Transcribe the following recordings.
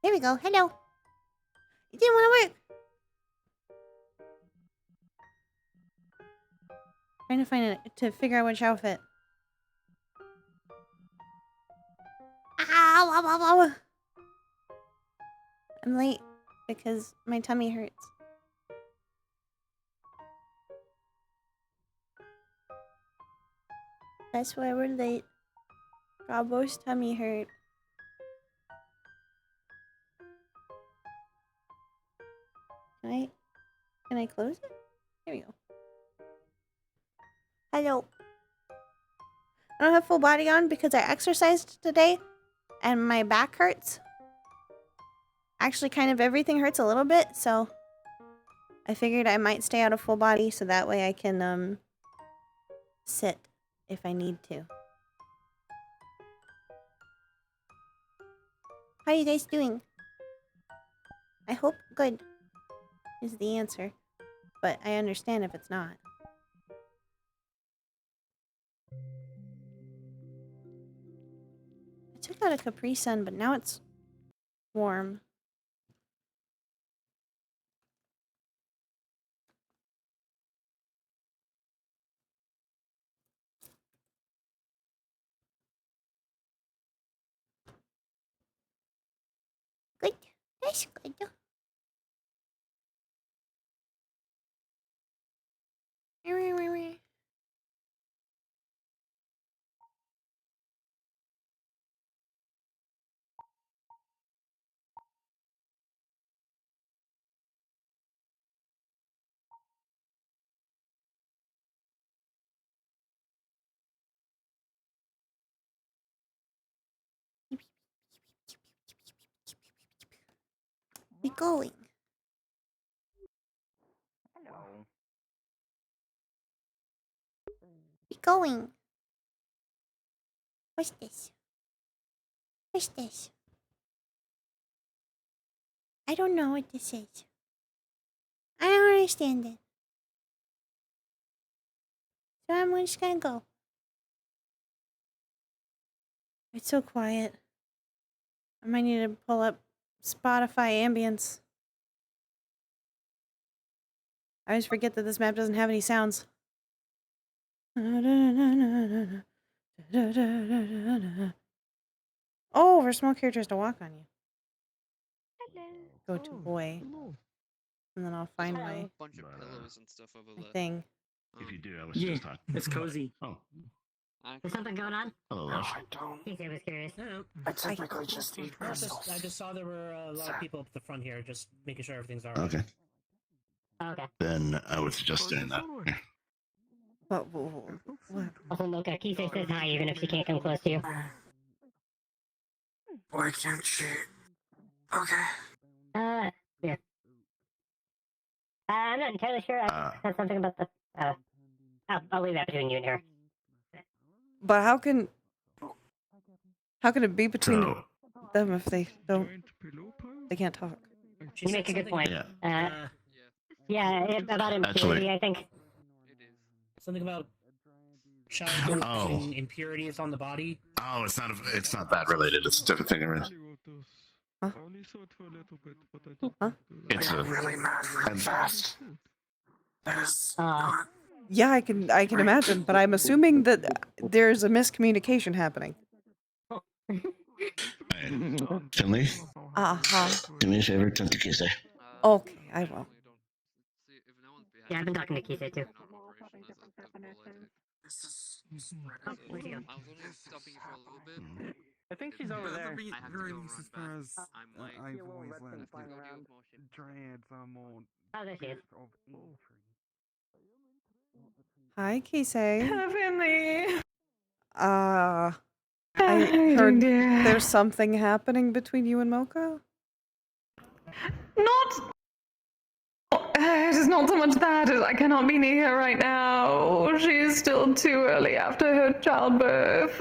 There we go. Hello. It didn't want to work. Trying to find it to figure out which outfit. Ow, ow, ow, ow. I'm late because my tummy hurts. That's why we're late. Robo's tummy hurt. Can I close it? Here we go. Hello. I don't have full body on because I exercised today and my back hurts. Actually, kind of everything hurts a little bit, so I figured I might stay out of full body so that way I can sit if I need to. How are you guys doing? I hope good is the answer, but I understand if it's not. I took out a Capri Sun, but now it's warm. Good. That's good. Be going. Hello. Be going. What's this? What's this? I don't know what this is. I don't understand it. So I'm just gonna go. It's so quiet. I might need to pull up Spotify ambience. I always forget that this map doesn't have any sounds. Oh, for small characters to walk on you. Hello. Go to boy. And then I'll find my bunch of pillows and stuff over there. thing. If you do, I was Yeah, just talking. it's cozy. Oh, There's something going on? hello, No, Lush. I don't. I was curious. I typically just eat I crystals. just saw there were a lot of people up the front here, just making sure everything's alright. Okay, Okay. then I would suggest doing that. What? Also, Mocha, Kisei says hi even if she can't come close to you. Why can't she? Okay. Yeah. I'm not entirely sure. I said something about the, I'll leave that between you and her. But how can it be between So, them if they can't talk? She You said make a good something- point. yeah. Yeah, about impurity, I think. It is. Something about childhood Oh. and impurities on the body. Oh, it's not that related. It's a different thing. Huh? It's They're a really mad really fast. That is not. Yeah, I can imagine, but I'm assuming that there's a miscommunication happening. Finley. Do me a favor, turn to Kisei. Okay, I will. Yeah, I've been talking to Kisei too. This is. Oh, where'd you go? I was only stopping you for a little bit. I think she's over there. I have to go Very run least as back. far as I'm like, I've I always have to learned go that deal with motion. dryads are more Oh, there she is. of ancient. Hi, Kisei. Finley. I Hi, heard dear. there's something happening between you and Mocha. Not. It is not so much that as I cannot be near her right now. She is still too early after her childbirth.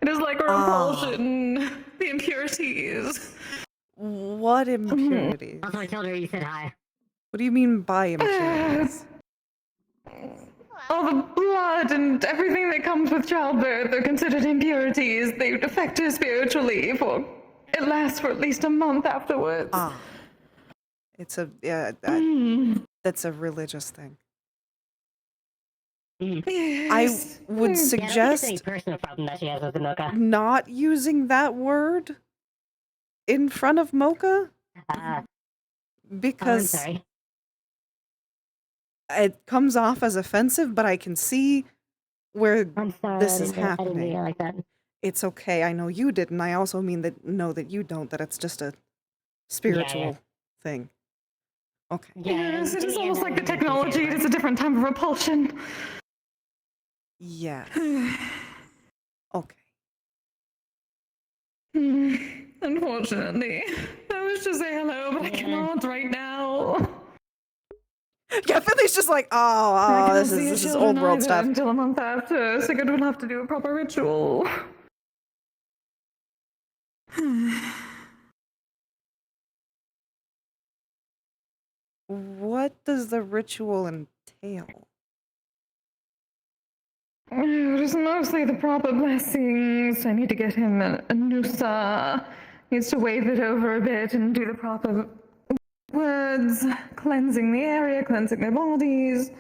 It is like a repulsion. The impurities. What impurities? Also, I told her you said hi. What do you mean by impurities? All the blood and everything that comes with childbirth are considered impurities. They affect her spiritually for it lasts for at least a month afterwards. Ah. It's a that's a religious thing. Yes. I would Yeah, I don't think it's suggest any personal problem that she has with the mocha. not using that word in front of Mocha I'm because sorry. it comes off as offensive, but I can see where I'm sorry. this I is didn't, I didn't mean happening. it like that. It's okay. I know you didn't. I also mean that that you don't, that it's just a spiritual thing. Okay. Yes, it in is the end, almost I like the really appreciate technology. it. It is a different type of repulsion. Yes. Hmm. Okay. Unfortunately, I wish to say hello, but I cannot right now. Yeah, Finley's just like, I oh, cannot this see your is children old world either stuff. until a month after. Sigurd will have to do a proper ritual. What does the ritual entail? It is mostly the proper blessings. I need to get him a nusa. Needs to wave it over a bit and do the proper words, cleansing the area, cleansing their bodies.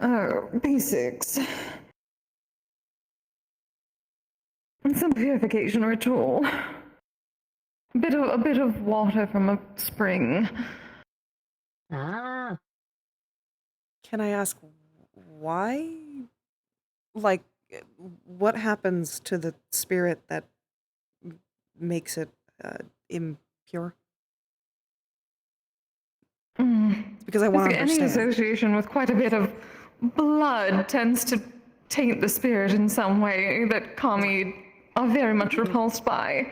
Oh, basics. And some purification ritual. A bit of water from a spring. Ah. Can I ask why? Like, what happens to the spirit that makes it impure? Because I want to Any understand. association with quite a bit of blood tends to taint the spirit in some way that kami are very much repulsed by.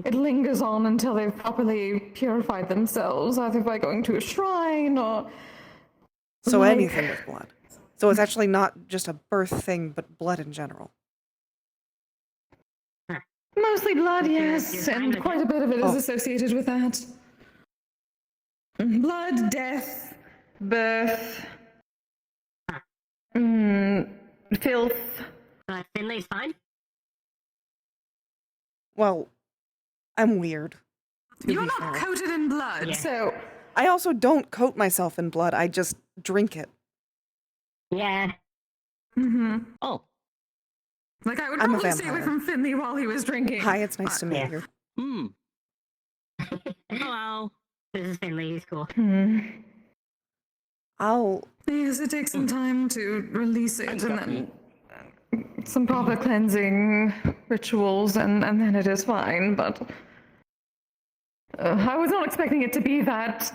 It lingers on until they've properly purified themselves, either by going to a shrine or... So like- anything with blood. So it's actually not just a birth thing, but blood in general. Mostly blood, You're yes, fine and with quite it? a bit of it is Oh. associated with that. Blood, death, birth, filth. Finley's fine? Well, I'm weird. to You're be not fair. coated in blood, Yeah. so... I also don't coat myself in blood. I just drink it. Yeah. Oh. Like, I would I'm a probably stay away vampire. from Finley while he was drinking. Hi, it's nice to meet Yeah. you. Hmm. Hello. This is Finley, he's cool. I'll Yes, it takes some time to release it, and then some proper cleansing rituals, and then it is fine, but... I was not expecting it to be that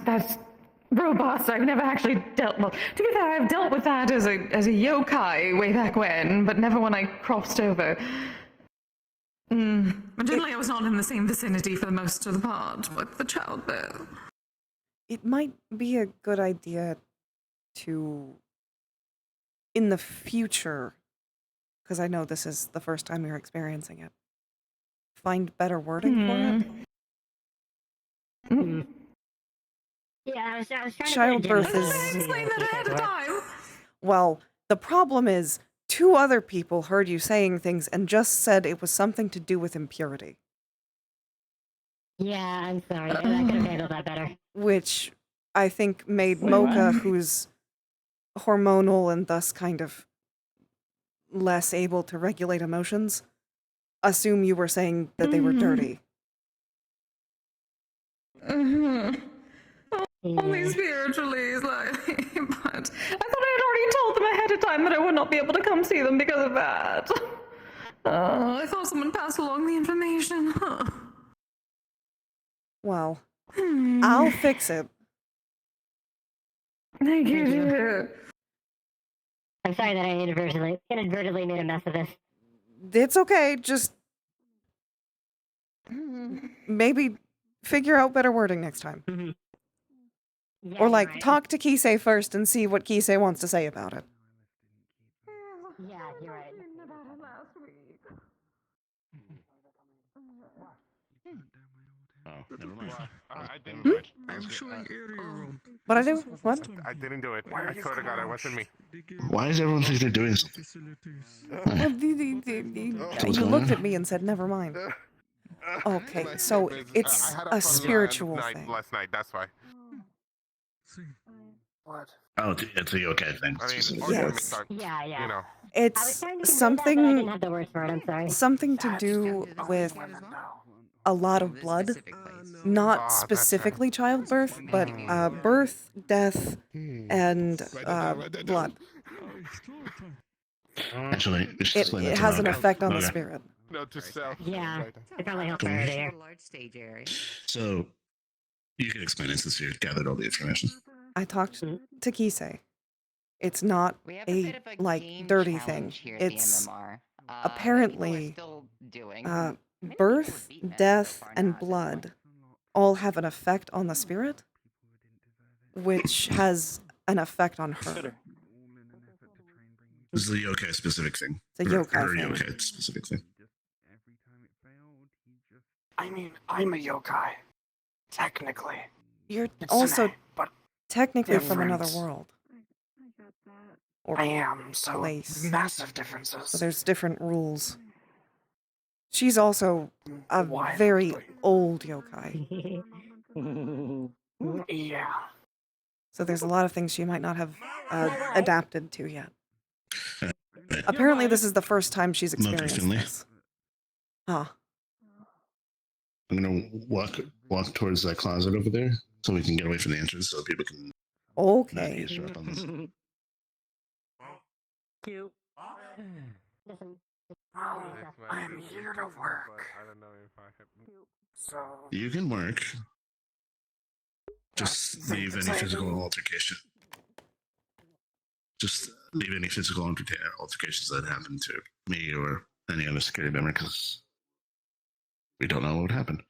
robust. I've never actually dealt... Well, to be fair, I've dealt with that as a yokai way back when, but never when I crossed over. But generally, I was not in the same vicinity for most of the part with the childbirth. it might be a good idea to, in the future, because I know this is the first time you're experiencing it, find better wording for it. Yeah, I was trying Childbirth to... is- Explain that ahead of time. Well, the problem is, 2 other people heard you saying things and just said it was something to do with impurity, Yeah, I'm sorry. I could have handled that better. which I think made Mocha, who's hormonal and thus kind of less able to regulate emotions, assume you were saying that they were dirty. Only Yeah. spiritually, slightly, but I thought I had already told them ahead of time that I would not be able to come see them because of that. I thought someone passed along the information. Well, I'll fix it. Thank you, Thank you. dear. I'm sorry that I inadvertently made a mess of this. It's okay, just maybe figure out better wording next time. Yeah, Or you're like, right. talk to Kisei first and see what Kisei wants to say about it. Yeah, you're right. Oh, never mind. I didn't do it. I'm showing area room. What I do? What? I didn't do it. I swear to God, it wasn't me. Why does everyone think they're doing something? Well, What's you going looked on? at me and said, never mind. Okay, My so name is- it's I had a fun spiritual night thing. last night. That's why. What? Oh, it's a yokai thing. I mean, specifically. Yes. arguments aren't. Yeah, yeah. You know. I was It's trying to convey that, but I didn't something have the words for it. I'm sorry. something to That's do just with women, though. a lot Oh, of this blood. specific place. Not that's right. specifically childbirth, but birth, death, and blood. Actually, we should It, explain that it to has an Mocha. effect on the Mocha. spirit. No, to self. Yeah. Right. It probably helped Come her here. earlier. Large stage area. So, you can explain it since you gathered all the information. I talked Mhm. to Kisei. It's not We have a a bit of a like game dirty challenge thing. here at It's the MMR. apparently, that people are still doing. uh, Many people have birth, beaten it so death, far now and at this point. blood all have an effect on the spirit, which has an effect on her. This is a yokai specific thing. It's a Or yokai her thing. yokai specific thing. I mean, I'm a yokai. Technically. You're It's also Sine, but technically from another different. world. Or I am, so place. massive differences. So there's different rules. She's also a Wildly. very old yokai. Yeah. So there's a lot of things she might not have adapted to yet. Apparently, this is the first time she's Mocha experienced Finley. this. Huh. I'm gonna walk towards that closet over there so we can get away from the entrance so people can not Okay. eavesdrop on this. Cute. Well, I'm here to work. I don't know if I have. So. You can work. Just leave any physical altercation. Just leave any physical altercations that happen to me or any other security member because we don't know what would happen.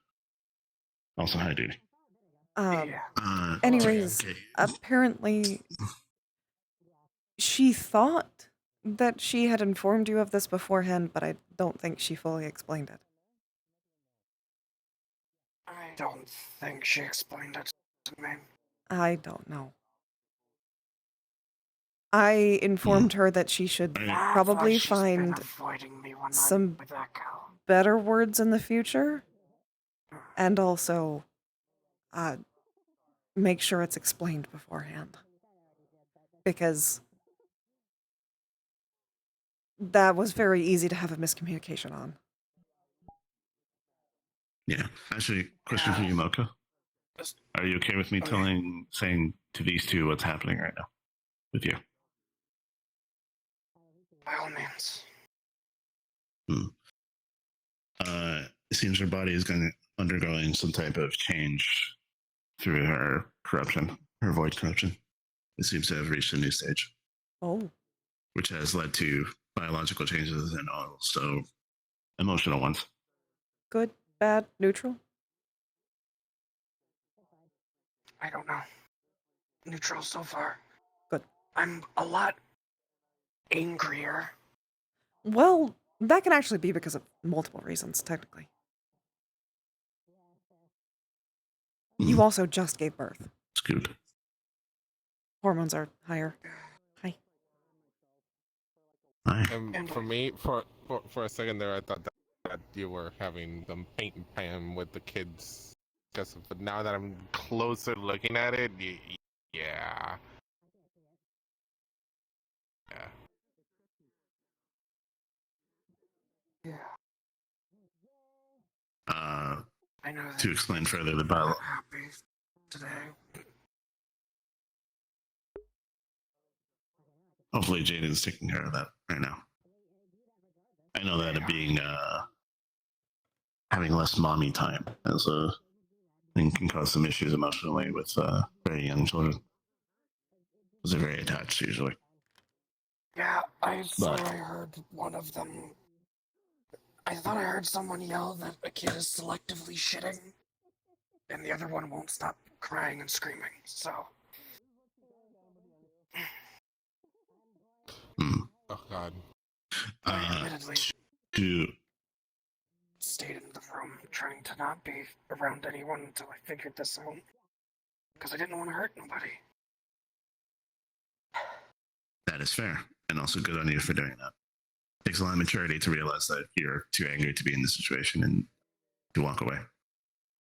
Also, high duty. Yeah. Anyways, okay. apparently, she thought that she had informed you of this beforehand, but I don't think she fully explained it. I don't think she explained it to me. I don't know. I informed her that she should That's why probably she's been find avoiding me when some I'm with that girl. better words in the future, and also make sure it's explained beforehand. Because that was very easy to have a miscommunication on. Yeah. Actually, question for you, Mocha. Are you okay with me saying to these two what's happening right now with you? By all means. It seems her body is undergoing some type of change through her corruption, her void corruption. It seems to have reached a new stage, Oh, which has led to biological changes and also emotional ones. good, bad, neutral? I don't know. Neutral so far. Good. I'm a lot angrier. Well, that can actually be because of multiple reasons, technically. You also just gave birth. Scoop. Hormones are higher. Hi. Hi. And for me, for a second there, I thought that you were having them paint and pan with the kids. But now that I'm closer looking at it, yeah. Yeah. Yeah. Uh, I know that to explain further the you're bio. happy today. Hopefully, Jaden's taking care of that right now. I know that it being having less mommy time as a thing can cause some issues emotionally with very young children. Because they're very attached usually. Yeah, I But- heard one of them. I thought I heard someone yell that a kid is selectively shitting, and the other one won't stop crying and screaming, so. Oh God. I admittedly To stayed in the room trying to not be around anyone until I figured this out. Because I didn't want to hurt nobody. that is fair, and also good on you for doing that. It takes a lot of maturity to realize that you're too angry to be in this situation and to walk away.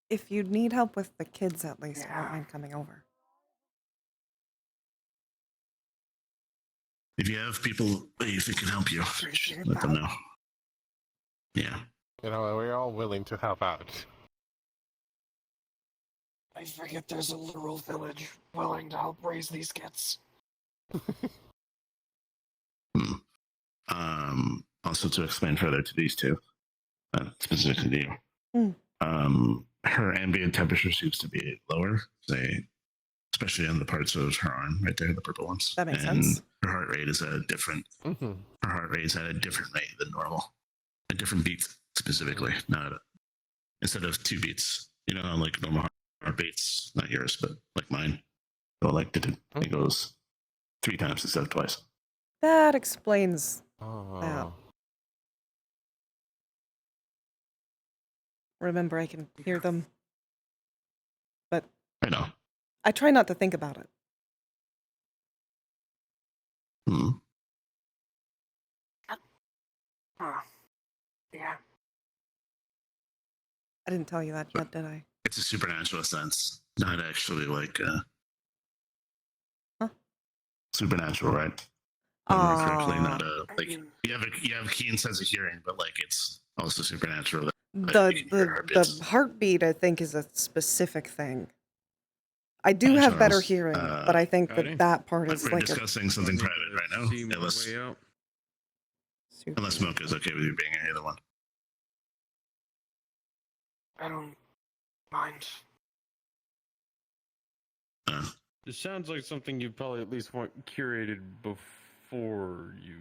If you need help with the kids, at least, I don't Yeah. mind coming over. If you have people that you think can help you, Appreciate let them that. know. Yeah. You know, we're all willing to help out. I forget there's a literal village willing to help raise these kids. Also, to explain further to these two, specifically to you, Hmm. her ambient temperature seems to be lower, say, especially on the parts of her arm right there, the purple ones. That makes and sense. Her heart rate is at a different. Mm-hmm. Her heart rate is at a different rate than normal, a different beat specifically, not instead of 2 beats. You know, like normal heart beats, not yours, but like mine. So like it goes 3 times instead of twice. That explains Oh. that. Remember, I can hear them. But I know. I try not to think about it. Hmm. Huh. Yeah. I didn't tell you that yet, did I? It's a supernatural sense, not actually like Huh? supernatural, right? Remember correctly, not Ah, a like you have a keen sense of hearing, but like it's also supernatural. That the you can hear the heartbeats. the heartbeat, I think, is a specific thing. I do Hi, have better Charles. hearing, but I think Howdy. that part is We're like a discussing something Need private to right now, see my unless way out. Smoke is okay with you being here, either one. I don't mind. This sounds like something you probably at least want curated before you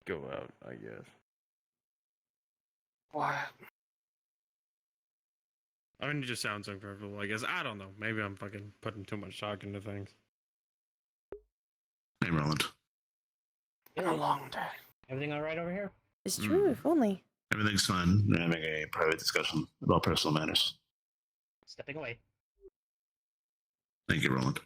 go out, I guess. What? I mean, it just sounds uncomfortable, I guess. I don't know. Maybe I'm fucking putting too much stock into things. Hey, Roland. Been a long day. Everything all right over here? It's true, if only. Everything's fine. We're having a private discussion about personal matters. Stepping away. Thank you, Roland.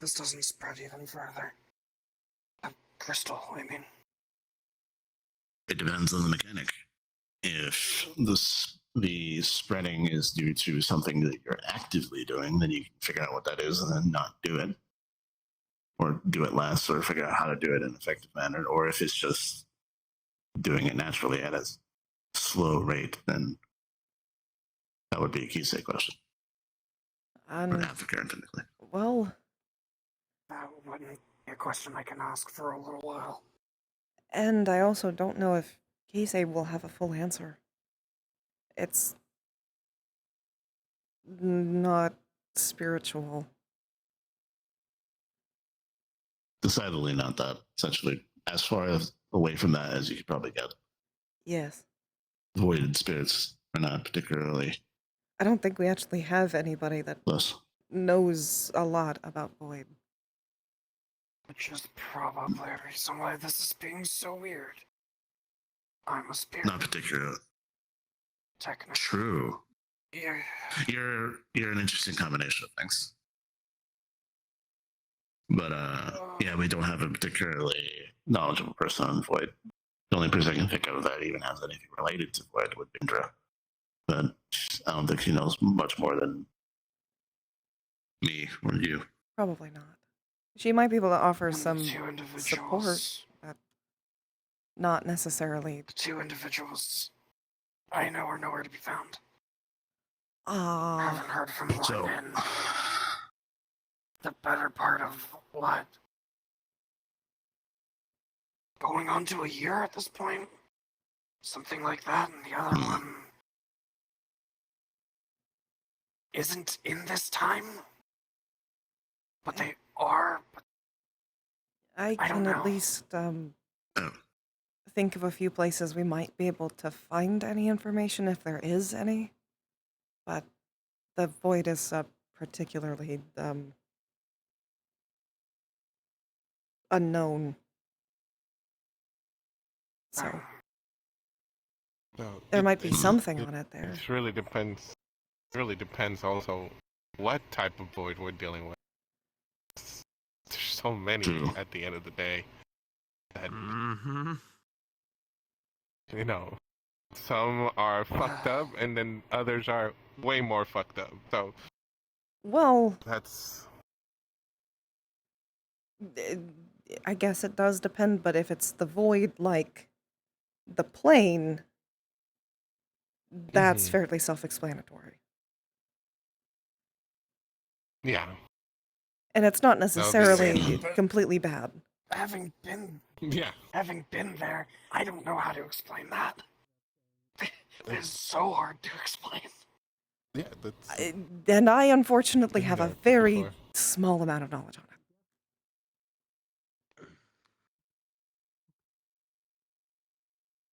This doesn't spread even further. The crystal, I mean. It depends on the mechanic. If the spreading is due to something that you're actively doing, then you can figure out what that is and then not do it. Or do it less, or figure out how to do it in an effective manner. Or if it's just doing it naturally at a slow rate, then that would be a key state question. Or an advocate, technically. Well, That wouldn't be a question I can ask for a little while. and I also don't know if Keisei will have a full answer. It's not spiritual. Decidedly not that. Essentially, as far as away from that as you could probably get. Yes. Voided spirits are not particularly I don't think we actually have anybody that close. knows a lot about Void. Which is probably a reason why this is being so weird. I'm a spirit. Not particularly. Technically. True. Yeah. You're an interesting combination of things. But yeah, we don't have a particularly knowledgeable person on Void. The only person I can think of that even has anything related to Void would be Indra. But I don't think she knows much more than me or you. Probably not. She might be able to offer And the some two support, individuals. but not necessarily. The 2 individuals I know are nowhere to be found. Ah, Haven't heard from one So, in the better part of what? Going on to a year at this point? Something like that, and the other one isn't in this time? But they are, but I I don't can at know. least oh, think of a few places we might be able to find any information if there is any. But the Void is particularly unknown. So No, there might be it- something it- on it there. It really depends really depends also what type of void we're dealing with. There's so many True. at the end of the day that Mm-hmm. you know, some are fucked up, and then others are way more fucked up. So Well, that's eh, I guess it does depend, but if it's the void like the plane, that's Mhm. fairly self-explanatory. yeah, And it's not that would be necessarily great. completely bad. Having been yeah. there, I don't know how to explain that. It's so hard to explain. Yeah, that's And I unfortunately been have a there very before. small amount of knowledge on it.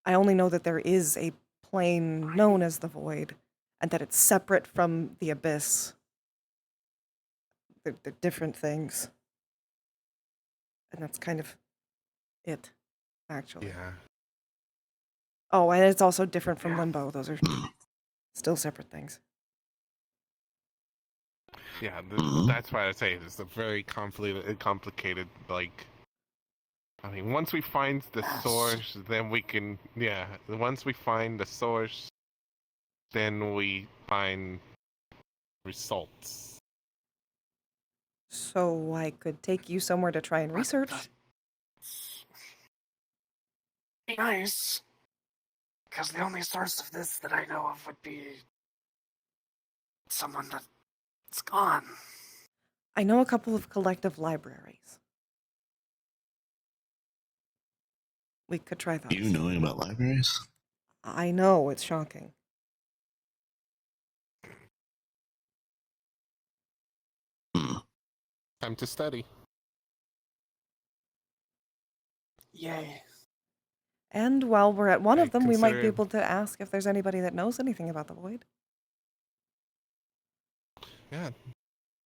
I only know that there is a plane known as the Void, and that it's separate from the Abyss. They're different things. And that's kind of it, actually. Yeah, Oh, and it's also different from Yeah. Limbo. Those are still separate things. yeah. Mhm. That's why I say it's a very complicated. Like, I mean, once we find the Yes. source, then we can. Yeah, once we find the source, then we find results. So I could take you somewhere to try and But research. Be nice. Because the only source of this that I know of would be someone that's gone. I know a couple of collective libraries. We could try those. You knowing about libraries? I know, it's shocking. Hmm. Time to study. Yay. And while we're at one Hey, of them, we might be consider- able to ask if there's anybody that knows anything about the Void. Yeah,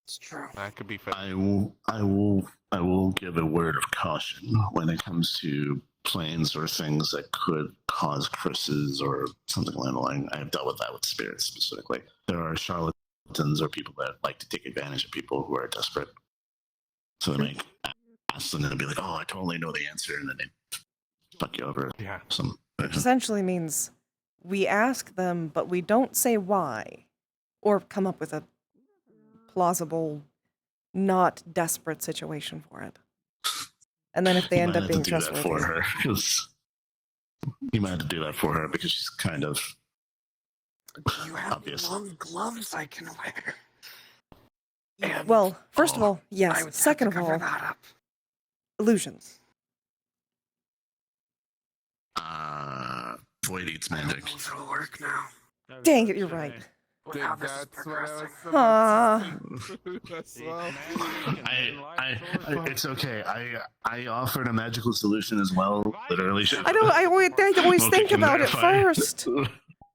It's true. that could be fun. I will give a word of caution when it comes to planes or things that could cause curses or something along the line. I've dealt with that with spirits specifically. There are charlatans or people that like to take advantage of people who are desperate. So they might ask them and be like, "Oh, I totally know the answer," and then they fuck you over. Yeah. Some. Which essentially means we ask them, but we don't say why, or come up with a plausible, not desperate situation for it. And then if they You end might up have being to do that for trustworthy, her because you might have to do that for her because she's kind of Do you have obvious. long gloves I can wear? And, well, first of oh, all, I yes. would Second have of to cover all, that up. illusions. Void eats I don't magic. know if it'll work now. Dang it, you're right. With how this is That's what I was progressing. about Ah. to say as well. It's okay. I offered a magical solution as well. Literally, I always Okay, think can about it verify. first.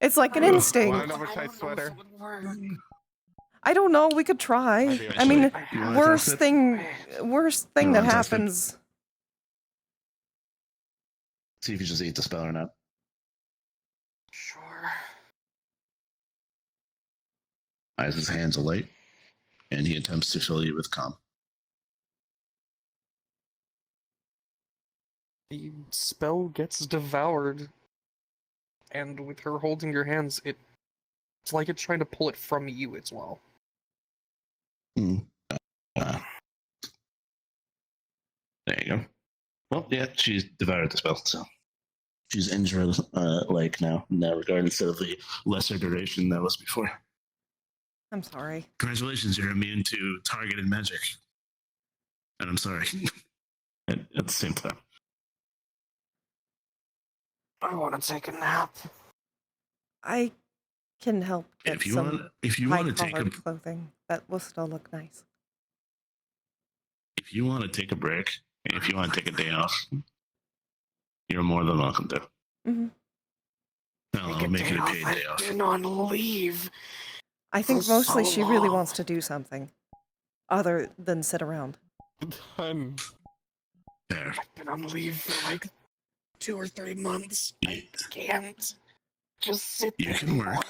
It's like an Want instinct. an oversized I don't know if sweater? it would work. I don't know. We could try. Maybe I mean, I You wanna have worst test it? thing, worst thing You that wanna test it? happens. See if you just eat the spell or not. Sure. Eyes his hands alight, and he attempts to fill you with calm. The spell gets devoured, and with her holding your hands, it's like it's trying to pull it from you as well. Hmm. There you go. Well, yeah, she's devoured the spell, so she's injured like now in that regard instead of the lesser duration that was before. I'm sorry. Congratulations, you're immune to targeted magic. And I'm sorry. at the same time. I want to take a nap. I can help get If you some want to take a high-collared clothing that will still look nice. if you want to take a break, if you want to take a day off, you're more than welcome to. Hmm. I'll make it a paid day I've off. been on leave. I think For mostly so she really long. wants to do something other than sit around. Done. There. I've been on leave for like 2 or 3 months. I can't just sit You there can work. anymore.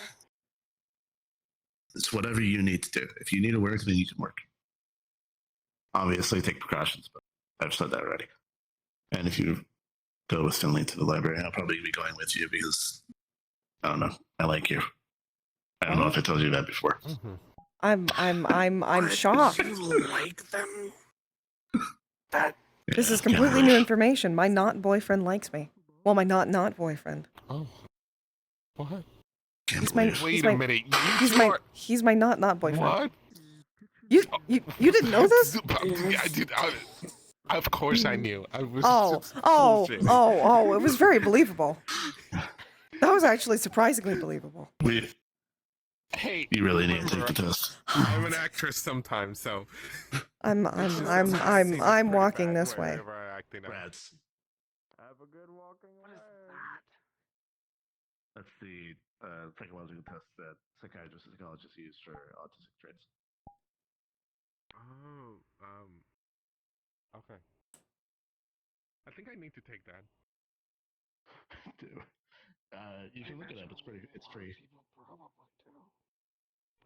It's whatever you need to do. If you need to work, then you can work. Obviously, take precautions, but I've said that already. And if you go with Finley to the library, I'll probably be going with you because I don't know. I like you. I don't know if I told you that before. I'm What? shocked. You like them? That This is Yeah, completely kinda. new information. My not boyfriend likes me. Well, my not boyfriend. Oh. What? Can't He's my believe. Wait he's a my minute. he's my not boyfriend. What? You didn't know this? I did. Of course I knew. I was just Oh, bullshitting. it was very believable. That was actually surprisingly believable. Hey, You really need to take remember, the test. I'm an actress sometimes, so. I'm walking this way. Rats. Have a good walking away. That's the psychological test that psychiatrists and psychologists use for autistic traits. Oh, okay. I think I need to take that. Dude, you can look it up. It's free.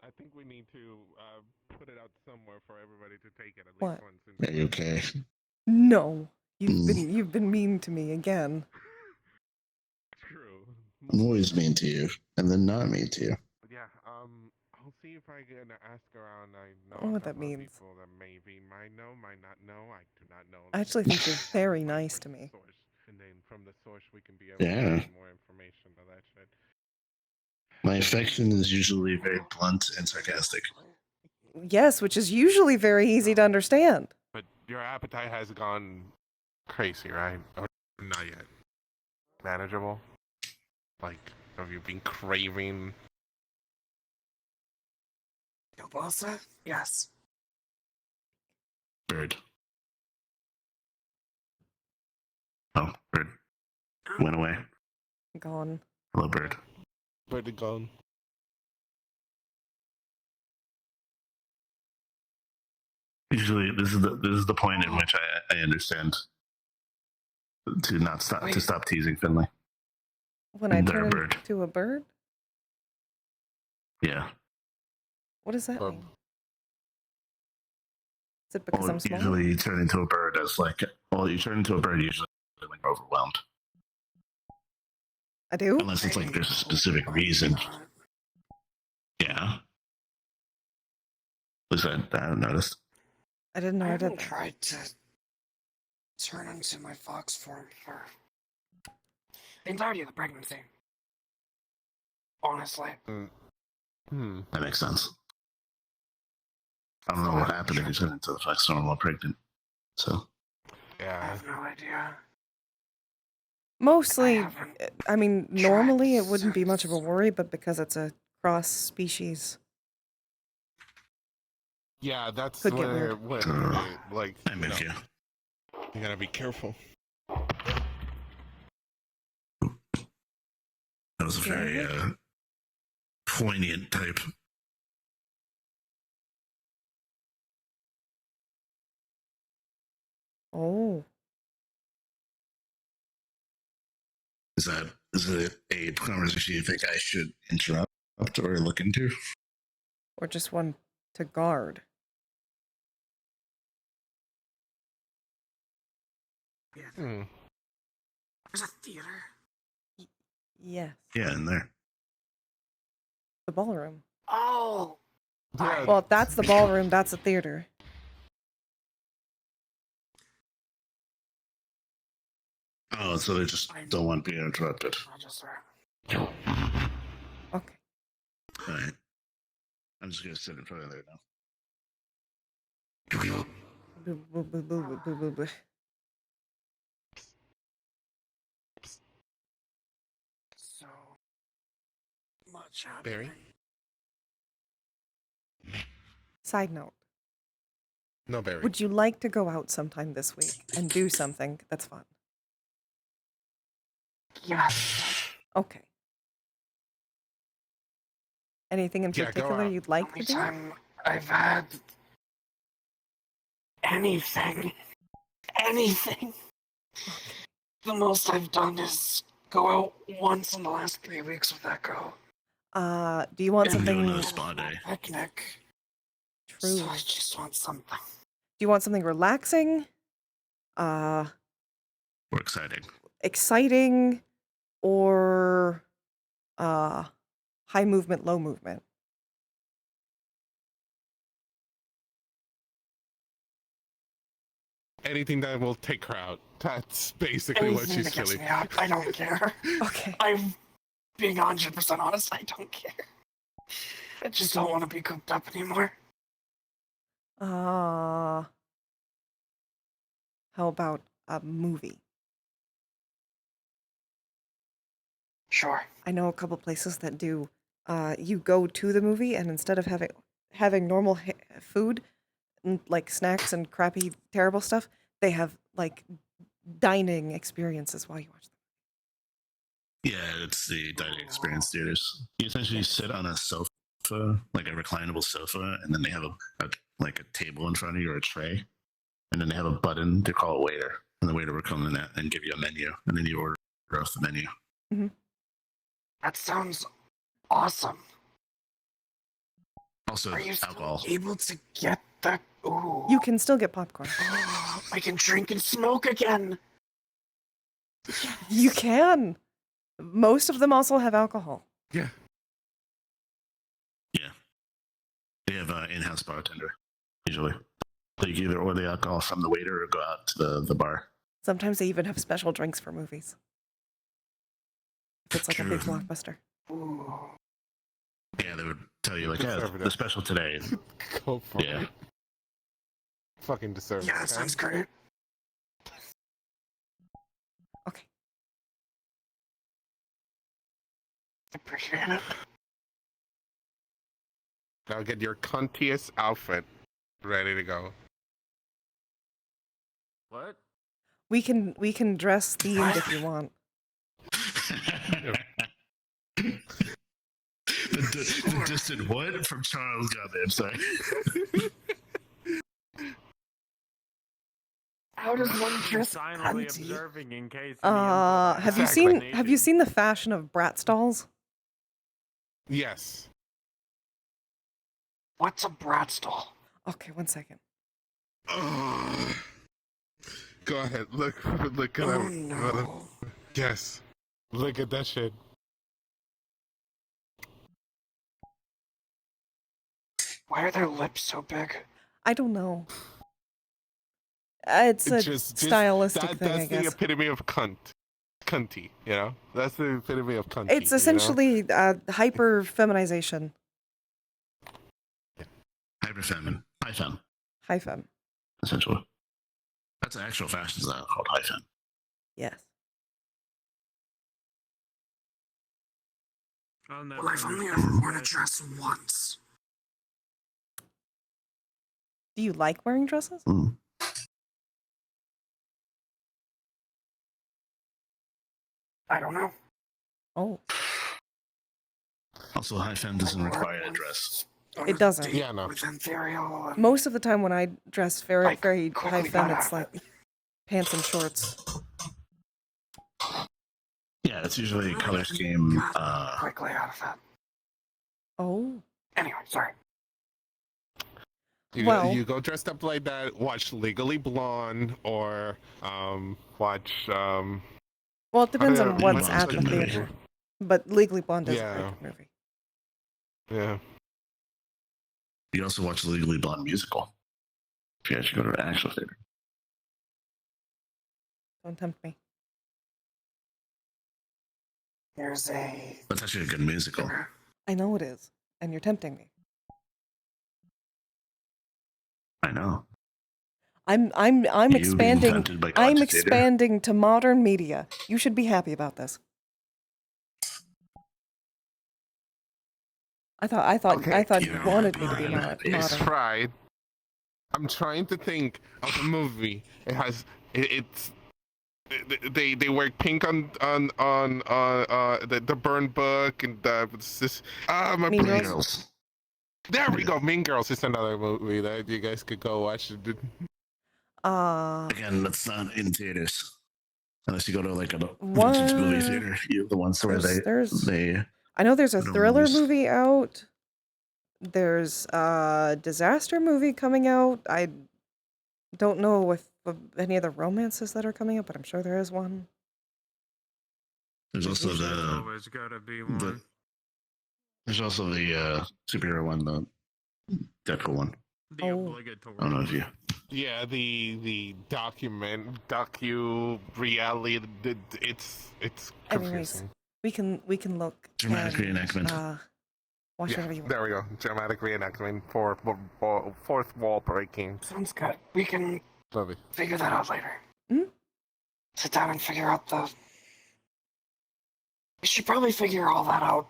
I think we need to put it out somewhere for everybody to take it at What? least once. Are you okay? No, you've been mean to me again. True. I'm always mean to you, and then not mean to you. But yeah, I'll see if I can ask around. I know Oh, a what that couple of means. people that maybe might know, might not know. I do not know. I actually think you're very nice to me. Source. And then from the source, we can be able to Yeah. get more information on that shit. My affection is usually very blunt and sarcastic. Yes, which is usually very easy to understand. But your appetite has gone crazy, right? Or not yet? Manageable? Like, have you been craving? kielbasa? Yes. Bird. Oh, bird. Went away. Gone. Hello, bird. Where'd it gone? Usually, this is the point in which I understand to stop teasing Finley. When I They're a turn bird. into a bird? Yeah. What does that Or- mean? Is it because Well, I'm small? usually you turn into a bird as you turn into a bird usually when you're overwhelmed. I do? Unless it's like there's a specific reason. Yeah. At least I haven't noticed. I didn't know I I haven't did that. tried to turn into my fox form for the entirety of the pregnancy. Honestly. That makes sense. I don't know what happened if you turned into the fox form while pregnant. So. I Yeah. have no idea. Mostly, haven't I mean, normally it wouldn't be much of a worry, but because it's a cross species. Yeah, that's Could get where, weird. like, I'm with you. You gotta be careful. That was a very poignant type. Oh. Is it a conversation you think I should interrupt or look into? Or just one to guard. Hmm. There's a theater. Yes. Yeah, in there. The ballroom. Oh! Yeah. Well, if that's the ballroom, that's a theater. Oh, so they just don't want being interrupted. I just Okay. Alright. I'm just gonna sit in front of there now. Boo, boo, boo, boo, boo, boo, boo, boo. so much happening. Barry? Side note. No, Barry. Would you like to go out sometime this week and do something that's fun? Yes. Okay. Anything in Yeah, go particular out. you'd like Only to do? time I've had anything. The most I've done is go out once in the last 3 weeks with that girl. Do you want I'm doing something a spa day. Picnic. true? So I just want something. Do you want something relaxing? Uh, Or exciting. exciting, or high movement, low movement? Anything that will take her out. That's basically what Anything she's that gets feeling. me out, I don't care. Okay. I'm being 100% honest, I don't care. I just don't want to be cooped up anymore. How about a movie? Sure. I know a couple places that do. You go to the movie, and instead of having normal food, like snacks and crappy, terrible stuff, they have like dining experiences while you watch them. Yeah, it's the dining experience theaters. You essentially sit on a sofa, like a reclinable sofa, and then they have a table in front of you or a tray, and then they have a button to call a waiter, and the waiter will come in and give you a menu, and then you order off the menu. Mm-hmm. That sounds awesome. Also, Are you alcohol. still able to get the... Ooh. You can still get popcorn. I can drink and smoke again. You can. Most of them also have alcohol. Yeah. Yeah. They have an in-house bartender, usually. So you can either order the alcohol from the waiter or go out to the bar. Sometimes they even have special drinks for movies. If it's like a big True. blockbuster. Ooh. Yeah, they would tell you, like, yeah, Conservative. the special today. Go for Yeah. it. Fucking deserve it. Yeah, that sounds great. Okay. Appreciate it. Now get your cuntiest outfit ready to go. What? We can dress themed if you want. The distant what from Charles? Goddamn, sorry. How does one dress Silently cunty? observing in case. Have you seen the fashion of brat stalls? Yes. What's a brat stall? Okay, 1 second. Go ahead. Look at Oh that. no. Yes. Look at that shit. Why are their lips so big? I don't know. It's a stylistic thing, I That's the guess. epitome of cunty, you know? That's the epitome of cunty. It's essentially hyper feminization. Hyperfem. High fem, High fem. essentially. That's an actual fashion style called high fem. Yes. Well, I've only ever worn a dress once. Do you like wearing dresses? Mm. I don't know. Oh, Also, high fem doesn't require a dress. it doesn't. Yeah, no. With Imperial and Most of the time when I dress very Like, very quickly high fem, got it's out. like pants and shorts. Yeah, it's usually a color scheme. quickly out of that. Oh. Anyway, sorry. You go dressed up like that, watch Legally Blonde, or watch Well, it depends on Blonde's what's a at the good movie. theater. But Legally Blonde is a Yeah. very good movie. yeah. You also watch the Legally Blonde musical. If you actually go to an actual theater. Don't tempt me. There's a... That's actually a good musical. I know it is, and you're tempting me. I know. I'm You expanding. being tempted by I'm Content Theater. expanding to modern media. You should be happy about this. I thought Okay, you you're wanted me to happy, be I'm happy. modern. Tried. I'm trying to think of a movie. They wear pink on the Burn Book and my Mean brain. Girls? There we go. Mean Girls is another movie that you guys could go watch. Again, that's not in theaters. Unless you go to like a What? movie theater. The ones where There's- they I know there's a But thriller almost. movie out. There's a disaster movie coming out. I don't know if any other romances that are coming up, but I'm sure there is one. There's also There's the always gotta be one. there's also the superhero one, the Deadpool one. The Oh. obligatory. I don't know if you. Yeah, the docu reality. It's Anyways, confusing. we can look. Dramatic and, reenactment. Watch Yeah, whatever you want. there we go. Dramatic reenactment, fourth wall breaking. Sounds good. We can Love it. figure that out later. Mhm. Sit down and figure out the. We should probably figure all that out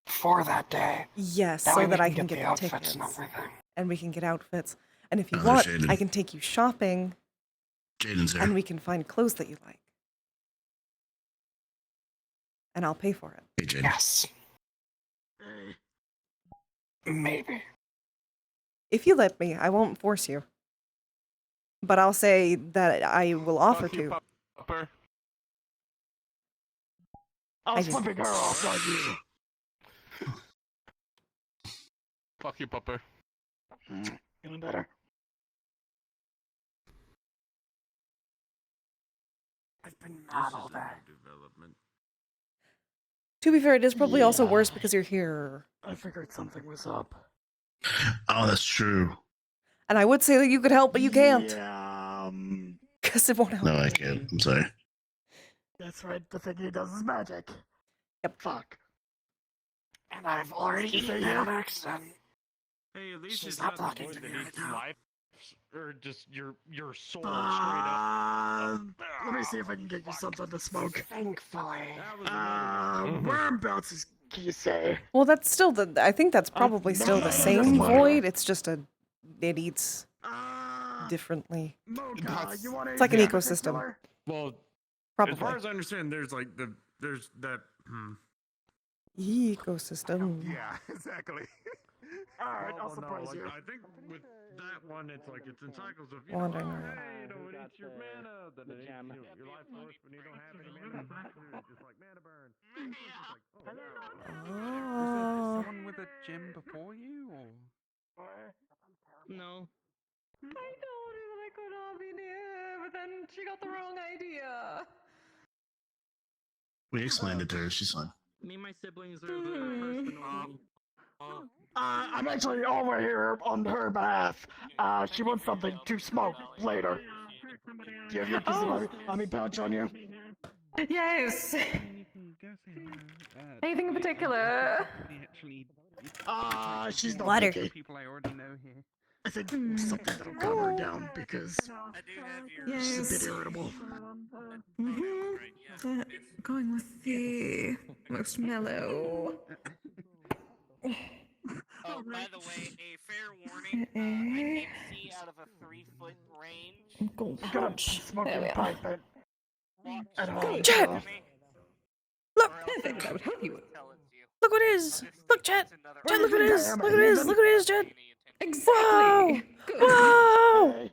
before that day. Yes, That so way we that I can can get get the the outfits tickets and everything. and we can get outfits. And if you Oh, want, Jaden. I can take you shopping Jaden's here. and we can find clothes that you like. And I'll pay for it. Hey, Jaden. Yes. Maybe. If you let me, I won't force you. But I'll say that I will offer Fuck you, to. Pupper. I I was just- flipping her off, not you. Fuck you, Pupper. Feeling better. I've been mad all day. Development. To be fair, it is probably also worse because you're here. I figured something was up. Oh, that's true. And I would say that you could help, but you can't. Yeah, Because it won't help. No, I can't. I'm sorry. that's right. The thing he does is magic. Yep. Fuck. And I've already eaten an accident. Hey, at least She's it's not not talking the to boy me that right eats now. life, or just your soul straight up. Let me see if I can get you something to smoke. Thankfully. That was another Worm bounces, you say? Well, that's still the. I think that's probably no, still no, the no, same that's fine. void. It's just a. It eats differently. Mocha, That's- you want It's like an anything in ecosystem. particular? Well, Probably. as far as I understand, there's that. Ecosystem. Yeah, exactly. Alright, Well, I'll no, surprise like, you. I think with that one, it's like it's in cycles of Wandering oh, around. hey, it eats your mana, then it eats your life force, but you don't have any mana. It's just like mana burn. It's just like, oh, no. Oh. Someone with a gym before you, or No. I told her that I could not be near, but then she got the wrong idea. We explained it to her. She's fine. Me and my siblings are the first to know me. I'm actually over here on her behalf. She wants something to smoke later. Do you have your piece of army pouch on you? Yes. Anything in particular? She's not Water. picky. people I already know here. I think something that'll calm her down because she's a bit Yes. irritable. Going with the most mellow. Oh, by the way, a fair warning. I can't see out of a 3-foot range. Gold I'm gonna pouch. smoke There we your are. pipe at home. Chet! so- Look! I didn't think that would help you. Look what it is! Look, Chet! Chet, look what it is! Look what it is! Look what it is, Chet! Exactly. Good. Whoa! Hey,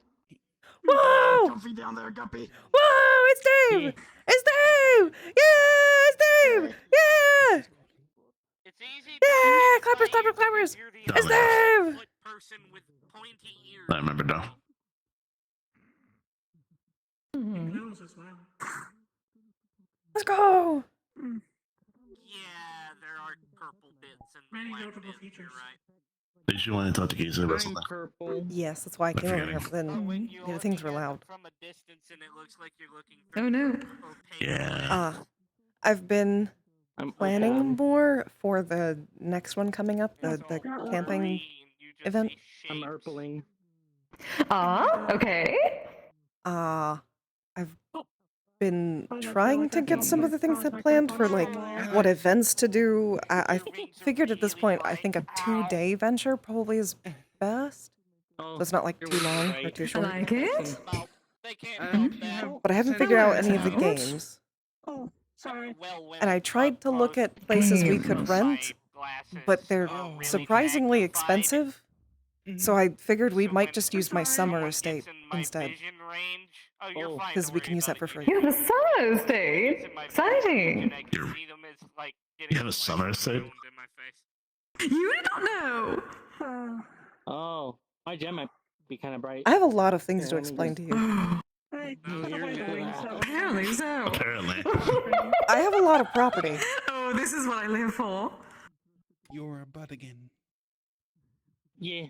Whoa! comfy down there, Guppy. Whoa! It's Dave! It's Dave! Yeah! It's Dave! Yeah! It's easy. Yeah! Clappers, clappers, clappers! It's Dave! Person with pointy ears. I remember now. Mhm. Let's go! Yeah, there are purple bits and black bits. You're right. Did you want to talk to Giza about I'm something? purple. Yes, that's why I came over forgetting. here, but then You're the things were looking at loud. them from a distance, and it looks like you're looking Oh no. opaque. Yeah. I've been I'm planning more for the next one coming up, the camping Green, you just event. see I'm shapes. purpling. Ah, okay. I've been trying to get some of the things I've planned for, like, what events to do. I figured at this point, I think a 2-day venture probably is best. Oh, So it's not, like, you're too long or right. too I short. like it. Well, they can't help that. But I haven't figured out any of the games. And I tried to look at places we could rent, but they're surprisingly expensive. So I figured we might just use my summer estate instead. Vision range, Oh, you're fine. because Don't we worry can use about that for it. free. You have a summer It's estate. in my face, Exciting. and I can see them as like You getting have a summer estate? wound in my face. You did not know. Oh, my gem might be kind of bright. I have a lot of things Here, to let me explain just- to you. Apparently so. Apparently. I have a lot of property. Oh, this is what I live for. You're a bud again. Yeah.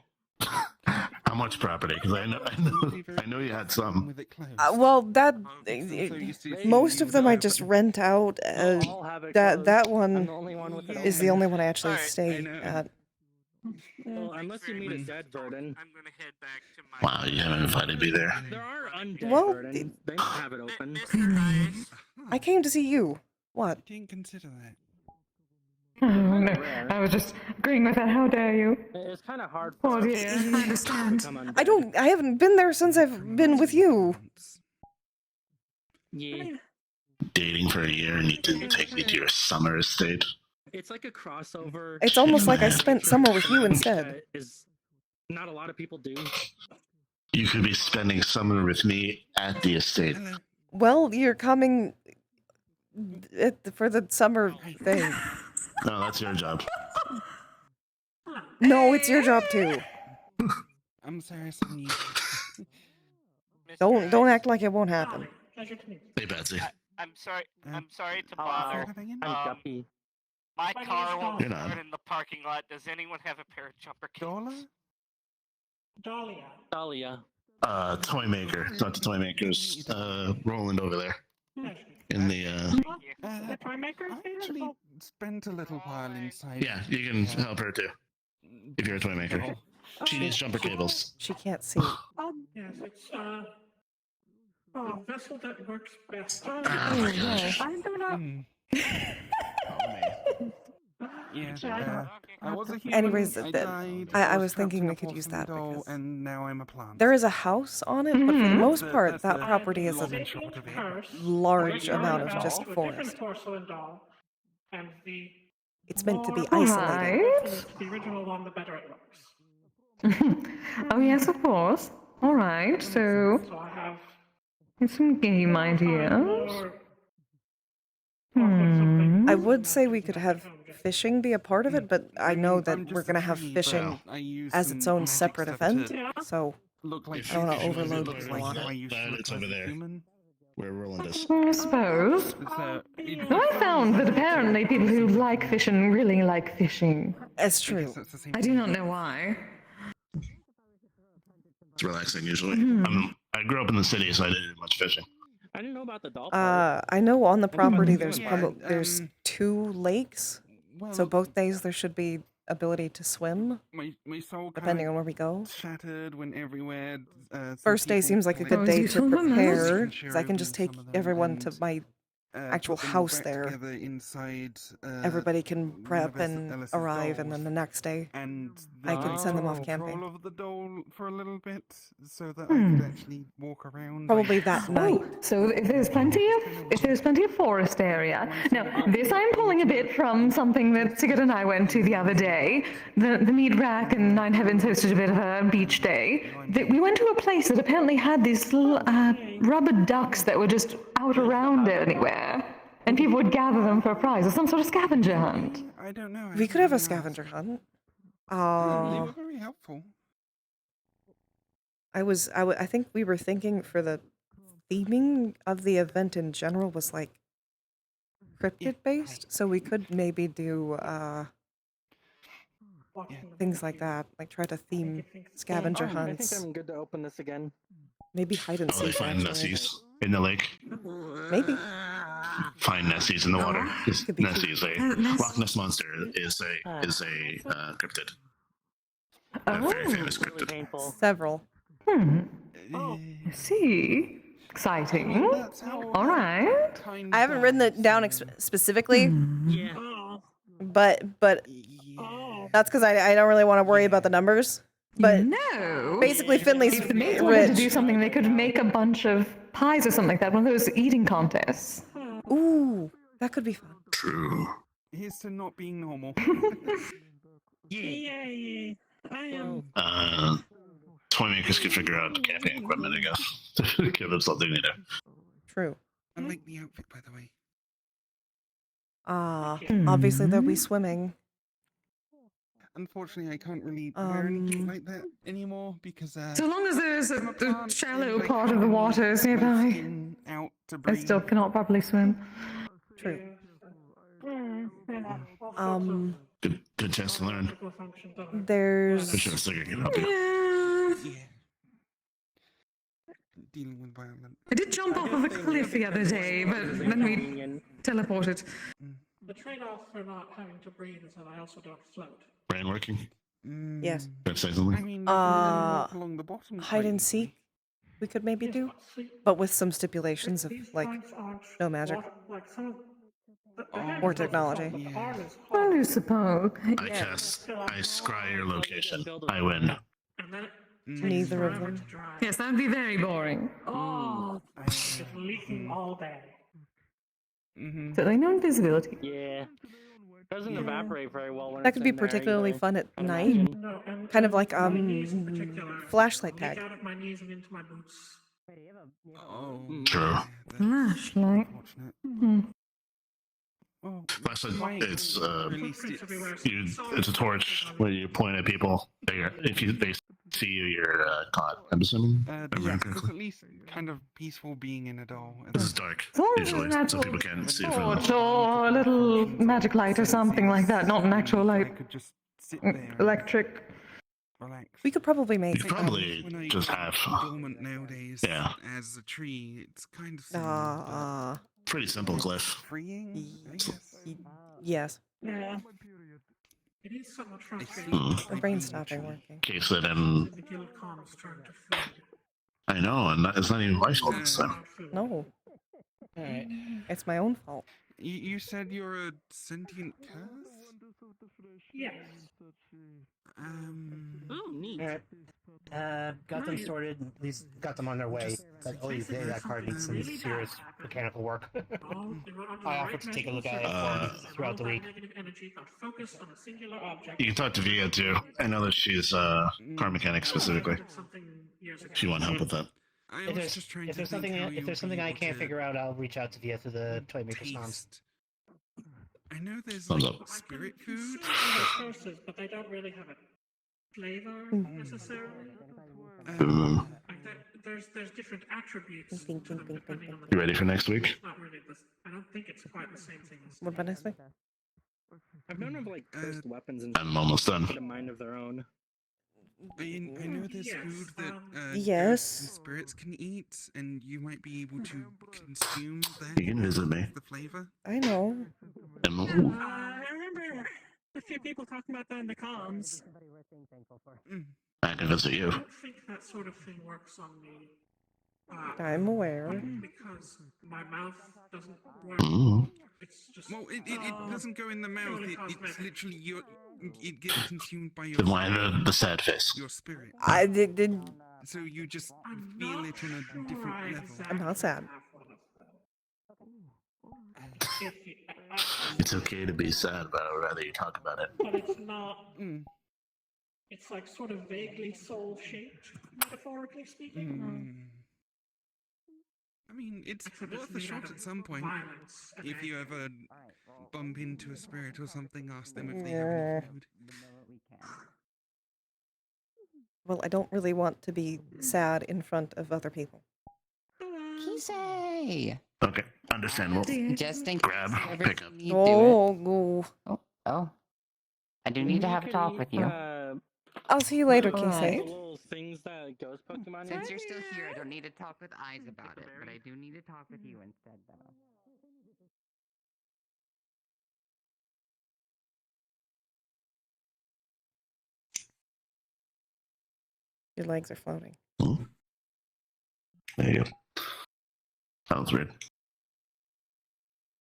How much property? Because I know you had some. With it closed. Well, that So used to most seeing of you them I there, just but- rent out. I'll have it That closed. I'm one the only one with it is the open. only one I actually Alright, stay I know. at. Well, unless you meet a dead burden. I'm gonna head back to my. Wow, you haven't invited me there. There are undead Well, burdens. They might have it open. Mr. Ice. I came to see you. What? Didn't consider that. Oh, no. I was just agreeing with that. How dare you? It's kind of hard Oh for us dear, I understand. to become undead. I don't. I haven't been there since I've been with you. Yeah. Dating for a year and you didn't take me to your summer estate. It's like a crossover. It's almost like I Man. spent summer with you instead. Is not a lot of people do. You could be spending summer with me at the estate. Hello. Well, you're coming for the summer thing. No, that's your job. No, it's your job too. I'm sorry, Sonny. Don't act like it won't happen. Hey, Betsy. I'm sorry. Uh, I'm sorry to Hello. bother. Coming in? I'm Um, Guppy. My car won't You're not. start in the parking lot. Does anyone have a pair of jumper cables? Dollar? Dahlia. Toy maker. Talk to toy makers. Roland over there. In the, I actually spent a little while inside. Yeah, you can help her too. If you're a toy maker. She needs jumper cables. She can't see. Yes, it's vessel that works best. Oh my gosh. I'm doing Yeah. I was a human. Anyways, I that- died, I was was trapped thinking in a we could use that porcelain doll, because and now I'm a plant. there is a house on it, but for the most part, That's that the property is long a and short of it. large amount of just forest. Different porcelain doll, and the It's meant to be more isolated. Right. the original one, the better it looks. Oh yes, of course. All right. So, So I have it's some game ideas. more. Hmm. I would say we could have fishing be a part of it, but I know that I'm we're just gonna a have tree, fishing but I use as some its own magic separate stuff event. to So look like I don't wanna fish, overload look people on how it. I used to look It's like over a there. human. Where Roland is. I suppose. So, Though I found that apparently people who like fishing really like fishing. it's true. that's the same I do thing. not know why. It's relaxing usually. Hmm. I grew up in the city, so I didn't do much fishing. I didn't know about the doll part. I know on the property Yeah, there's there's 2 lakes, so Well, both days there should be ability to swim, my soul depending kinda on where we go. shattered when everywhere. Some First day people seems like a good Oh, day you to told them that? prepare, Share because I can just with take some of them everyone to and, my actual put them house back there. together inside, Everybody can prep Universal and Ellis's arrive, and dolls. then the next day And I can send them off took camping. control of the doll for a little bit, so that I Hmm. could actually walk around. Probably that night. Oh, so if there's plenty of forest area. Now, this I'm pulling a bit from something that Sigurd and I went to the other day. The Mead Rack and Nine Heavens hosted a bit of a beach day. We went to a place that apparently had these little rubber ducks that were just out around anywhere, and people would gather them for a prize or some sort of scavenger hunt. I don't know. We could have a scavenger hunt. They Uh, were very helpful. I think we were thinking for the theming of the event in general was like cryptid based, so we could maybe do things like that, like try to theme scavenger I think hunts, I'm good to open this again. maybe hide and Oh, they seek. find Actually. Nessies in the lake. Maybe. Find Nessies in the water. 'Cause Could be Nessie is a Ness- Loch Ness monster is a cryptid. A very famous Really cryptid. painful. Several. I see. Exciting. All right. I haven't written it down specifically, Yeah. but that's because I don't really want to worry about the numbers. But No. basically, Finley's If the maids wanted to do rich. something, they could make a bunch of pies or something like that, one of those eating contests. Ooh, that could be fun. True. Here's to not being normal. Yay! I am. toy makers can figure out camping equipment, I guess. Give them something to do. True. I like the outfit, by the way. Obviously there'll be swimming. Unfortunately, I can't really wear anything like that anymore because So long as there's I'm a a plant shallow and I part of can't the really waters let my nearby, skin out to I breathe. still cannot properly swim. True. Good chance to learn. There's For sure, Sticker can help you. Yeah. Dealing with violence. I did jump off of a cliff the other day, but then we teleported. The trade-off for not having to breathe is that I also don't float. Brain working? Yes. Can I say something? I mean, you can walk along the bottom hide quite and easily. seek we could maybe do, but with some stipulations of like no magic or technology. I suppose. I cast. I scry your location. I win. Neither of them. Yes, that would be very boring. Oh, it's leaking all day. Certainly no invisibility. Yeah. Doesn't evaporate very well when That it's could be in there particularly either, fun at I'd night. imagine. No, and Kind of like my knees in particular flashlight leak tag. out of my knees and into my boots. Oh, True. Flashlight. Flashlight. It's it's a torch where you point at people. If they see you, you're caught. I'm assuming. Yeah, it's at least kind of peaceful being in a doll. This is dark. As long as Usually, it's so people can't see from torch or a little magic light or something like that, not an actual light. could just sit there, Electric. relax. We could probably make. You could probably When I just get have. dormant nowadays, Yeah. as a tree, it's kind of Pretty simple, Cliff. freeing. I guess. Yes. Yeah. It is somewhat frustrating. My brain's stopping working. Case it in. The guild com's trying to feed. I know, and it's not even my fault this time. No. Alright. It's my own fault. You said you're a sentient curse? Yes. Oh, neat. Alright. Got them sorted. At least got them on their way. But oh, that card needs some serious mechanical work. I offered to take a look at it for throughout the week. You can talk to Via too. I know that she's car mechanic specifically. She wants help with that. If there's something I can't figure out, I'll reach out to Via through the Toy Maker's Comms. I know there's Thumbs like up. spirit food. Curses, but they don't really have a flavor necessarily. There's different attributes to them depending on the. You ready for next week? It's not really I don't think it's quite the same thing as. What about next week? I've known of like cursed weapons and I'm almost done. with a mind of their own. I know there's food that Yes. ghosts and spirits can eat, and you might be able to consume that. You can visit me. The flavor. I know. I remember a few people talking about that in the comms. I can visit you. I don't think that sort of thing works on me. I'm aware. Because my mouth doesn't work. It's just. Well, it doesn't go in the mouth. It's literally it gets consumed by your. Then why the sad face? Your spirit. I did. So you just feel it on a different level. I'm not sad. It's okay to be sad, but I'd rather you talk about it. But it's not. It's like sort of vaguely soul-shaped, metaphorically speaking. I mean, it's worth a shot at some point. If you ever bump into a spirit or something, ask them if they have any food. Well, I don't really want to be sad in front of other people. Kisei! Okay, understandable. Just in Grab, pick up. Oh. Oh. I do need to have a talk with you. I'll see you later, Alright. Kisei. Little things that ghost Pokemon. Since you're still here, I don't need to talk with eyes about it, but I do need to talk with you instead, though. Your legs are floating. There you go. Sounds weird.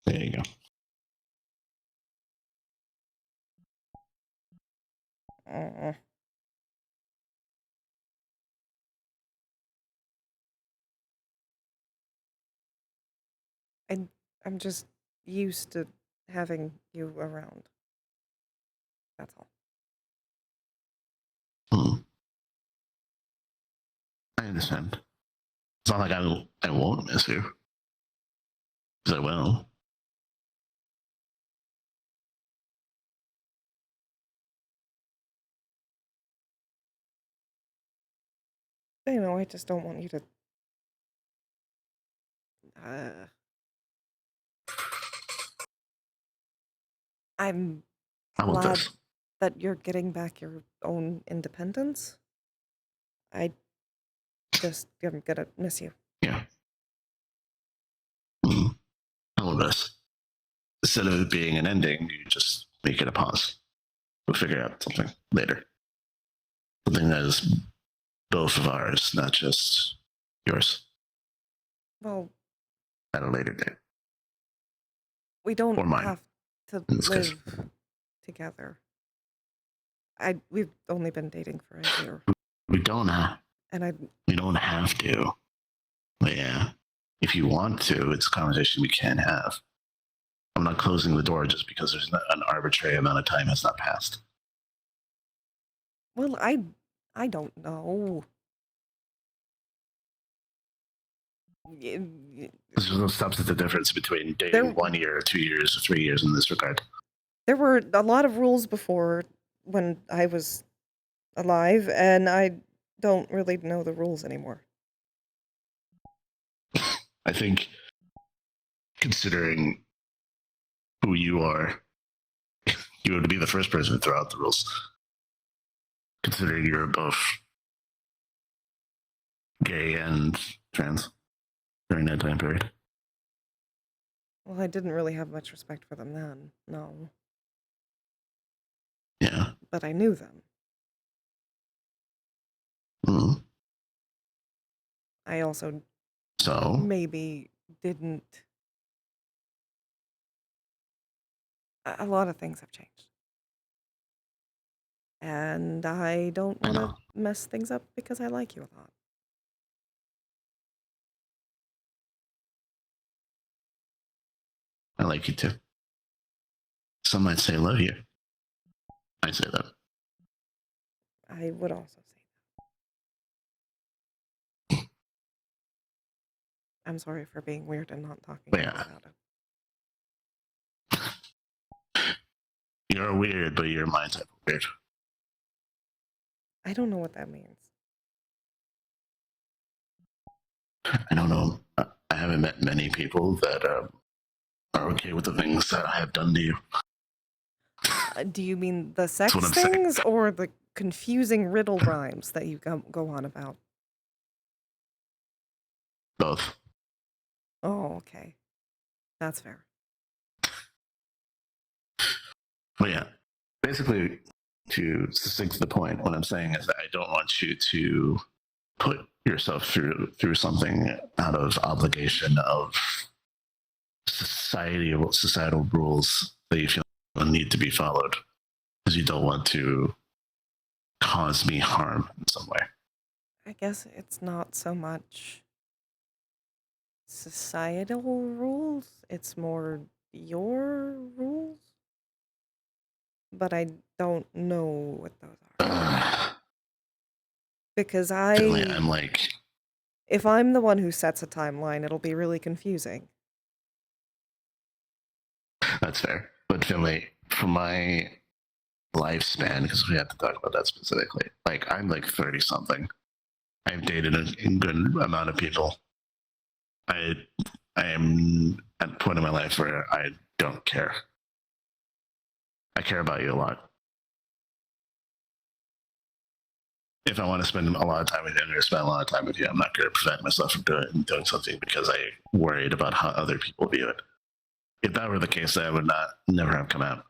There you go. I'm just used to having you around. That's all. understand. It's not like I won't miss you. Because I will. You know, I just don't want you to. I'm How about glad this? that you're getting back your own independence. I just am gonna miss you. Yeah. How about this? Instead of it being an ending, you just make it a pause. We'll figure out something later. Something that is both of ours, not just yours. Well, At a later date. we don't Or mine, have to in this case. live together. We've only been dating for a year, We don't have. and We don't have to. But yeah, if you want to, it's a conversation we can have. I'm not closing the door just because there's an arbitrary amount of time has not passed. Well, I don't know. There's no substantive difference between dating 1 year, 2 years, or 3 years in this regard. There were a lot of rules before when I was alive, and I don't really know the rules anymore. I think, considering who you are, you would be the first person to throw out the rules. Considering you're both gay and trans during that time period. Well, I didn't really have much respect for them then, no. Yeah. But I knew them. Mm. I also So? maybe didn't. A lot of things have changed. And I don't want to mess things up because I like you a lot. I like you too. Some might say love you. I say that. I would also say that. I'm sorry for being weird and not talking about it. You're weird, but you're my type of weird. I don't know what that means. I don't know. I haven't met many people that are okay with the things that I have done to you. Do you mean the sex what I'm things or the confusing riddle rhymes that you go on about? Both. Oh, okay. That's fair. But yeah, basically, to stick to the point, what I'm saying is that I don't want you to put yourself through something out of obligation of societal rules that you feel need to be followed, because you don't want to cause me harm in some way. I guess it's not so much societal rules, it's more your rules. But I don't know what those are. Because I'm like, if I'm the one who sets a timeline, it'll be really confusing. that's fair. But Finley, for my lifespan, because we have to talk about that specifically, like I'm like 30 something. I've dated a good amount of people. I am at a point in my life where I don't care. I care about you a lot. If I want to spend a lot of time with you, I'm going to spend a lot of time with you. I'm not going to prevent myself from doing something because I worried about how other people view it. If that were the case, I would never have come out.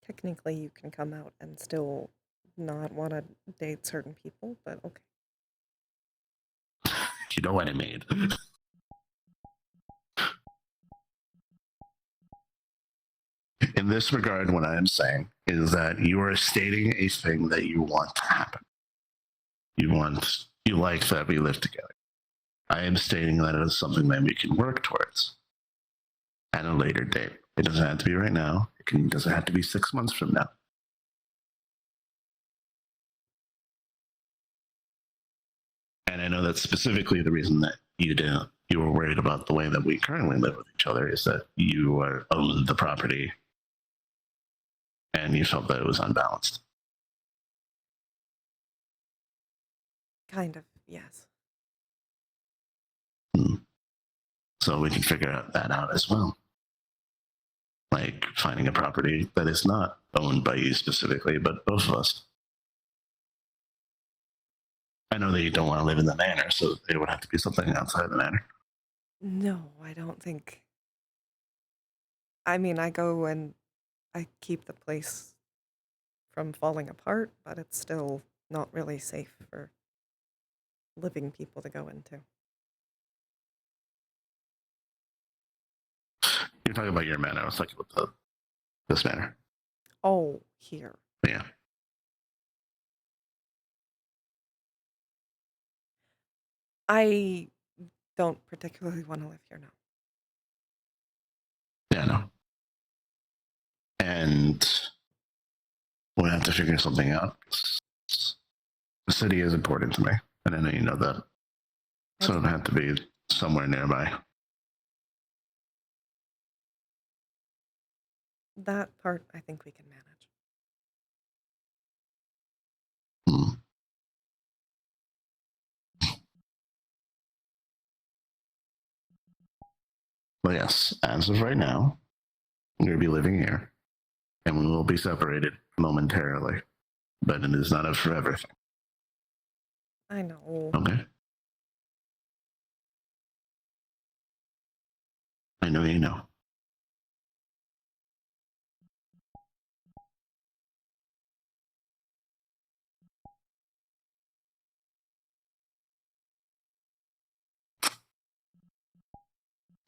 Technically, you can come out and still not want to date certain people, but okay. You know what I mean. In this regard, what I am saying is that you are stating a thing that you want to happen. You like that we live together. I am stating that it is something that we can work towards at a later date. It doesn't have to be right now. It doesn't have to be 6 months from now. But specifically, the reason that you were worried about the way that we currently live with each other is that you owned the property and you felt that it was unbalanced. Kind of, yes. So we can figure that out as well. Like finding a property that is not owned by you specifically, but both of us. I know that you don't want to live in the manor, so it would have to be something outside the manor. No, I don't think. I mean, I go and I keep the place from falling apart, but it's still not really safe for living people to go into. You're talking about your manor. I was talking about this manor. Oh, here. Yeah. I don't particularly want to live here now. Yeah, no. And we'll have to figure something out. The city is important to me, and I know you know that. So it'll have to be somewhere nearby. That part, I think we can manage. But yes, as of right now, I'm going to be living here, and we will be separated momentarily. But it is not a forever thing. I know. Okay? I know you know.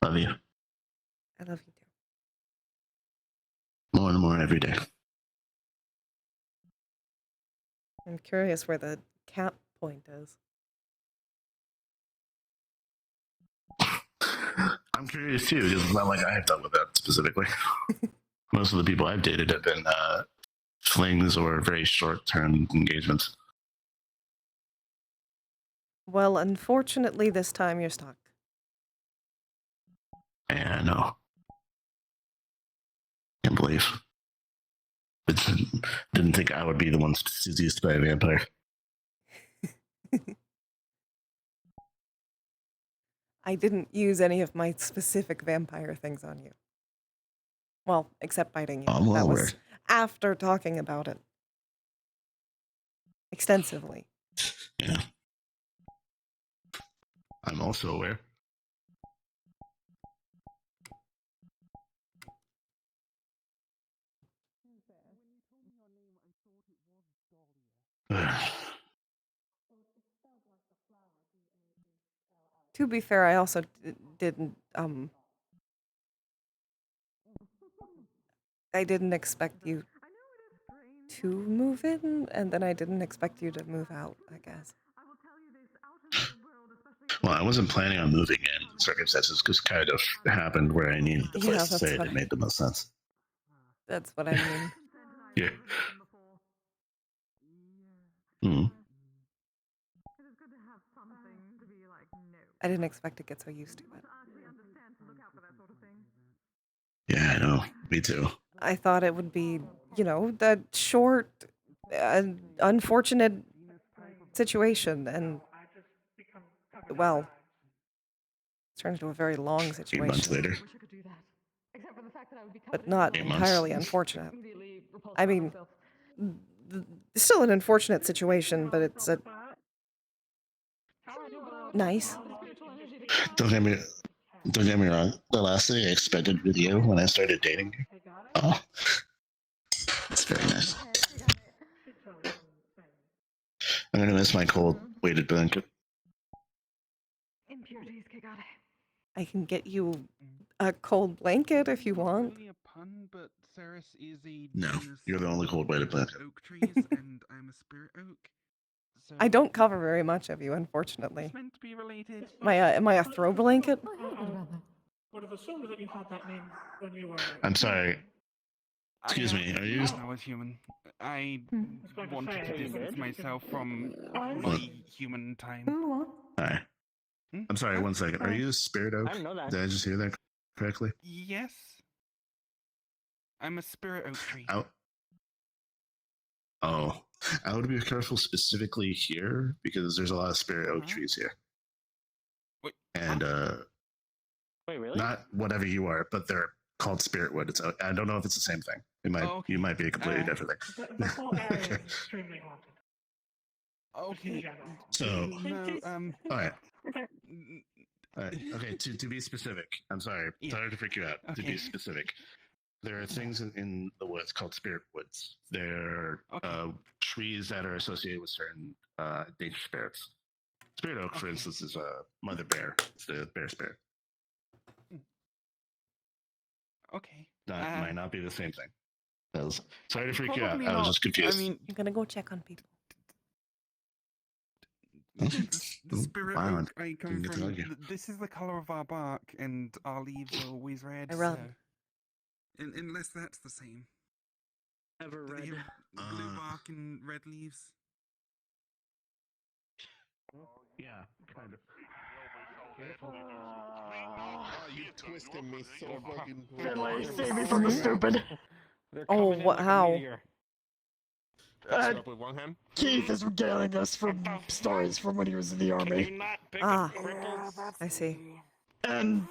Love you. I love you too. More and more every day. I'm curious where the cap point is. I'm curious too, because it's not like I have dealt with that specifically. Most of the people I've dated have been flings or very short-term engagements. Well, unfortunately, this time you're stuck. Yeah, I know. Can't believe. Didn't think I would be the one seduced by a vampire. I didn't use any of my specific vampire things on you. Well, except biting you. Oh, well, that was after talking about it extensively. Yeah. I'm also aware. To be fair, I also didn't I didn't expect you to move in, and then I didn't expect you to move out, I guess. Well, I wasn't planning on moving in. Circumstances just kind of happened where I needed the place to stay. It made the most sense. That's what I mean. Yeah. Mm. I didn't expect to get so used to it. Yeah, I know. Me too. I thought it would be, that short, unfortunate situation, and, well, it's turned into a very long situation. 8 months later. But not 8 months. entirely unfortunate. I mean, still an unfortunate situation, but it's nice. Don't get me wrong. The last thing I expected with you when I started dating you. Oh, it's very nice. I'm gonna miss my cold weighted blanket. I can get you a cold blanket if you want. No, you're the only cold weighted blanket. Oak trees, and I'm a spirit oak. So I don't cover very much of you, unfortunately. it's meant to be related. Am I a throw blanket? Would have assumed that you had that name when you were. I'm sorry. Excuse me, are you? I was human. I wanted to distance myself from my human time. Hi. I'm sorry, one second. Are you a spirit oak? I didn't know that. Did I just hear that correctly? Yes. I'm a spirit oak tree. Out. Oh, I would be careful specifically here because there's a lot of spirit oak trees here. Wait. And Wait, really? not whatever you are, but they're called spirit wood. It's I don't know if it's the same thing. It might you might be a completely different thing. The whole area is extremely haunted. Okay. So, No, all right. Okay. All right. Okay. To be specific, I'm sorry. Sorry to freak you out. To Okay. be specific, there are things in the woods called spirit woods. They're trees that are associated with certain danger spirits. Spirit oak, for instance, is a mother bear. It's the bear spirit. Okay. That might not be the same thing. Sorry to freak you out. Probably I was not. just confused. I mean, I'm gonna go check on people. the spirit violent. oak I come Didn't get to from. hug you. This is the color of our bark, and our leaves are always red. I rub. Unless that's the same. Ever Do red? they have blue bark and red leaves? Yeah, kind of. You twisted me so fucking. Finley, save me from the stupid. Oh, what? How? Start up with one hand. Keith is regaling us from stories from when he was in the army. Ah, I see. And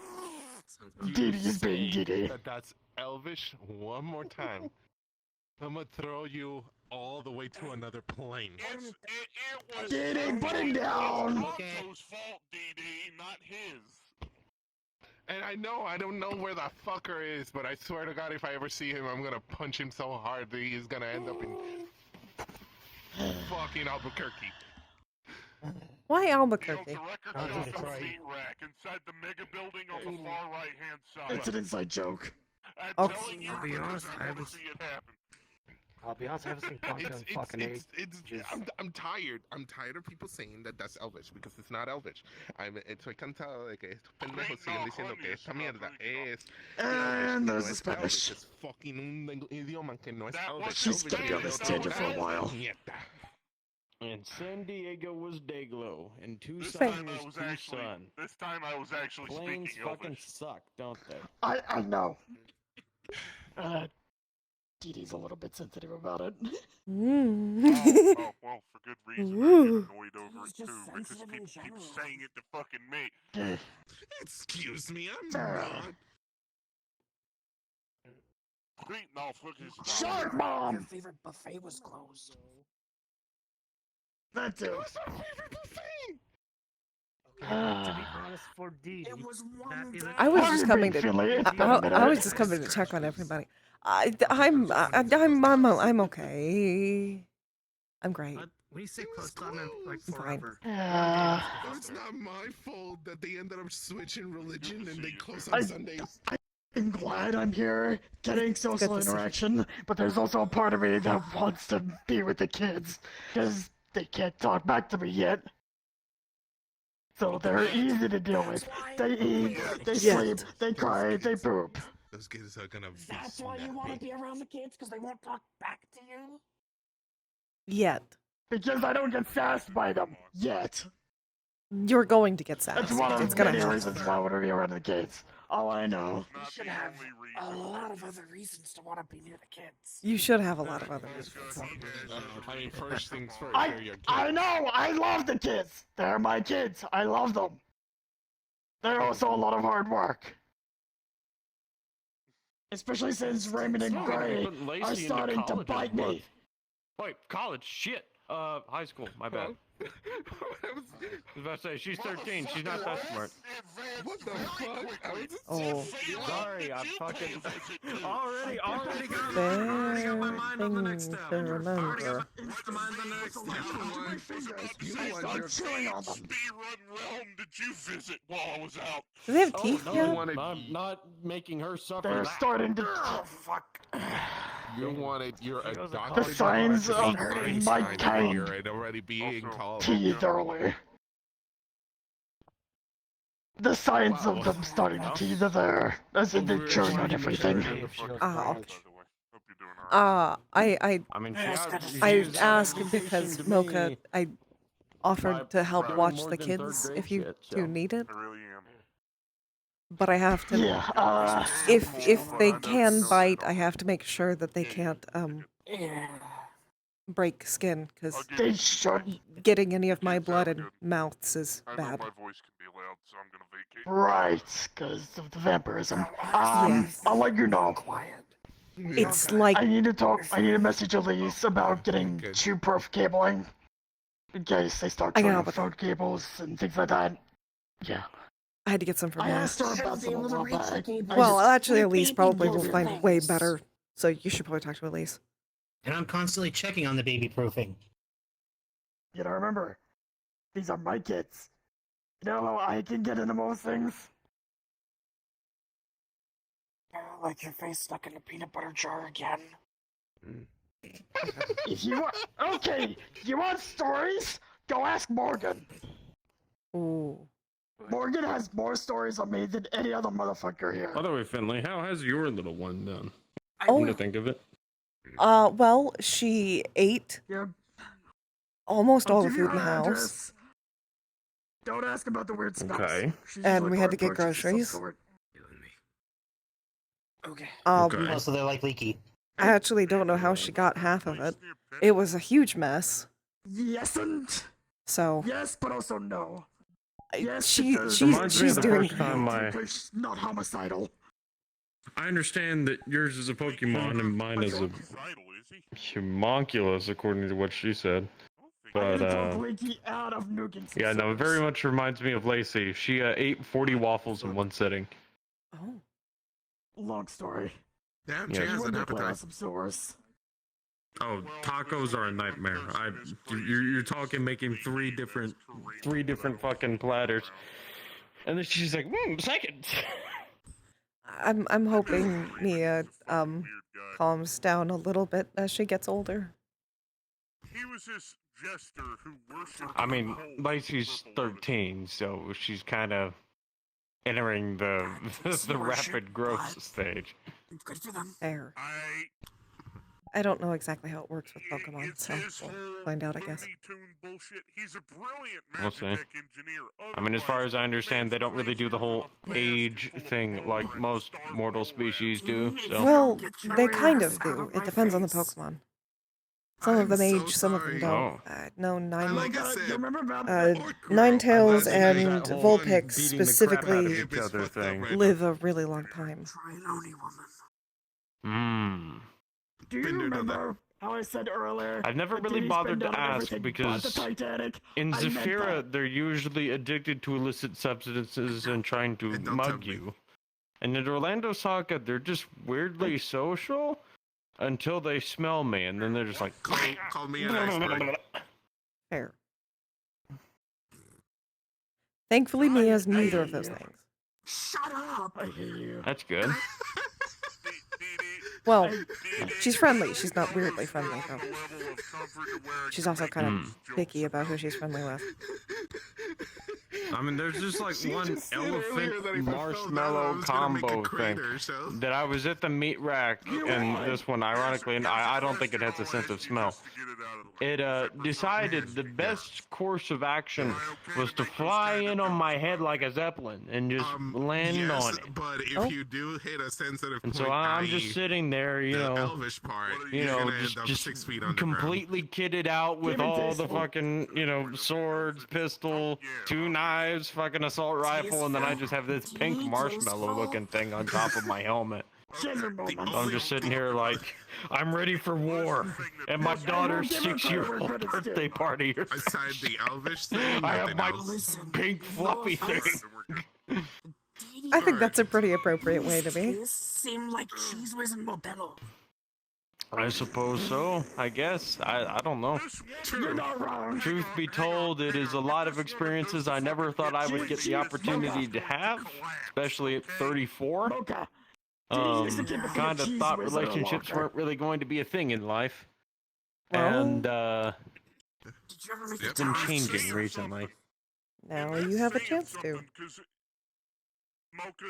Dee Dee's being Dee Dee. That's Elvish one more time. I'm gonna throw you all the way to another plane. It was Dee Dee, put him down! Alonso's fault, DD, not his. And I don't know where the fucker is, but I swear to God, if I ever see him, I'm gonna punch him so hard that he's gonna end up in fucking Albuquerque. Why Albuquerque? Meat rack inside the mega building on the far right-hand side. It's an inside joke. I'm Okay. telling you, I'll be honest, you'll I never haven't- see it happen. I'll be honest, I haven't seen Contra in fucking age. I'm tired. I'm tired of people saying that that's Elvish because it's not Elvish. Estoy cansado de que estos pendejos siguen diciendo que esta mierda es And there's the es Spanish. Elvish, es fucking un idioma que no es Elvish. She's gonna be on this tangent for a while. Mierda. And San Diego was Dayglow, and This Tucson time I was was actually. Tucson. This time I was actually Planes speaking fucking Elvish. suck, don't they? I know. Dee Dee's a little bit sensitive about it. Oh, well, for good reason. I get annoyed over it too because people keep saying it to fucking me. Excuse me, I'm Fair. not. No, fuck his Shark Mom! Your favorite buffet was closed. That too. To be honest, for Dee Dee, It was that one is a I was Pardon just me, coming to. Finley, it's been a I minute. was just coming to check on everybody. I'm okay. I'm great. when you say close, I meant like I'm fine. forever. It's not my fault that they ended up switching religion and they close I- on Sundays. I'm glad I'm here getting social to see. interaction, but there's also a part of me that wants to be with the kids, because they can't talk back to me yet. So they're easy to deal with. They eat, they Yeah. sleep, they cry, they poop. Those kids are gonna be That's why you want to be around the kids, because they won't talk back to you? Yet. Because I don't get sassed by them, yet. You're going to get sassed. That's one It's of gonna many happen. reasons why I want to be around the kids. All I know. You should have a lot of other reasons to want to be near the kids. You should have a lot of other reasons. I mean, first things first. I they're your kids. know! I love the kids! They're my kids! I love them! They're also a lot of hard work. Especially since Raymond and Gray are starting to bite me. Wait, college? Shit. High school. My bad. I was about to say, she's 13. She's not that smart. What the fuck? Oh. Sorry, I fucking already got Fair my mind on the next thing step. to remember. Insta-mind the next Start chewing on them. Speedrun realm did you visit while I was out? Do they have teeth no, yet? I'm not making her suffer. They're that. starting to. Oh, fuck. You wanted your The adopted The signs daughter of to be hurting Grace my Steiner kind. here and already be in college. Teeth early. The signs of them starting to teeth are there, as in they're chewing on everything. I mean, I asked because Mocha, offered to help probably watch more the than kids third if grade you shit, do so. need it. I really am. But I have to. Yeah, if they can bite, I have to make sure that they can't break skin, because they should. getting any of my blood in mouths is I know bad. my voice can be loud, so I'm gonna vacate. Right, because of the vampirism. Yes. I'll let you know. It's like I need to talk. I need to message Elise about getting Good. chew-proof cabling in case they start I can throwing help with phone cables and things like that. Yeah. I had to get some from I her. asked her about some a while back. Well, actually, Elise probably will find way better. So you should probably talk to Elise. And I'm constantly checking on the baby proofing. You know, remember, these are my kids. You know, I can get into most things. Like your face stuck in a peanut butter jar again. If you want, okay, you want stories? Go ask Morgan. Ooh. Morgan has more stories on me than any other motherfucker here. By the way, Finley, how has your little one done? Oh. Come to think of it. Well, she ate almost all the Give you food in the her house. address. Don't ask about the weird smells. Okay. She's And usually we had to for get purchase of some groceries. sort. Okay. Oh, so they're like leaky. I actually don't know how she got half of it. It was a huge mess. Yes and So yes, but also no. Yes, she's Reminds me of the doing first time She's not homicidal. I understand that yours is a Pokemon and mine is a homunculus, according to what she said. But Leaky out of nuking some yeah, no, it sewers. very much reminds me of Lacey. She ate 40 waffles in one sitting. Oh. Long story. Damn, Yeah. she has an Went to play on appetite. some sewers. Oh, tacos are a nightmare. You're talking making three different fucking platters, and then she's like, seconds. I'm hoping Mia calms down a little bit as she gets older. He was this jester who worshipped. I mean, Lacey's 13, so she's kind of entering the rapid growth stage. Good for them. Fair. I don't know exactly how it works with Pokemon, so we'll find out, I guess. He's a brilliant We'll see. magic engineer. I mean, as far as I understand, they don't really do the whole age thing like most mortal species do. So. Well, they kind of do. It depends on the Pokemon. Some of them age, some of them don't. No, Ninetales and Vulpix specifically live a really long time. Do you remember how I said earlier? I've never that really Diddy's bothered been to done on ask everything but because the Titanic? in I meant Zephyra, that. they're usually addicted to illicit substances and trying to mug you. And in Orlando Saga, they're just weirdly social until they smell me, and then they're just like, Call me an iceberg. Fair. Thankfully, Mia's neither of those things. Shut up! I hear you. That's good. Well, she's friendly. She's not weirdly friendly, though. She's also kind of picky about who she's friendly with. I mean, there's just like one elephant marshmallow combo thing that I was at the meat rack, and this one, ironically, and I don't think it has a sense of smell. It decided the best course of action was to fly in on my head like a zeppelin and just land on it. But if you do hit a sensitive And point, so I'm i.e. just sitting there, you the know, elvish part, you're gonna end up 6 feet underground. completely kitted out with all the fucking, you know, swords, pistol, 2 knives, fucking assault rifle, and then I just have this pink marshmallow looking thing on top of my helmet. I'm just sitting here like, I'm ready for war, and my daughter's 6-year-old birthday party. Aside the elvish thing, I have nothing my else. pink fluffy thing. I think that's a pretty appropriate way to be. Seem like cheese whiz and Modelo. I suppose so, I guess. I don't know. You're not wrong. Truth be told, it is a lot of experiences I never thought I would get the opportunity to have, especially at 34. Kind of thought relationships weren't really going to be a thing in life. And, it's been changing recently. Now you have a chance to.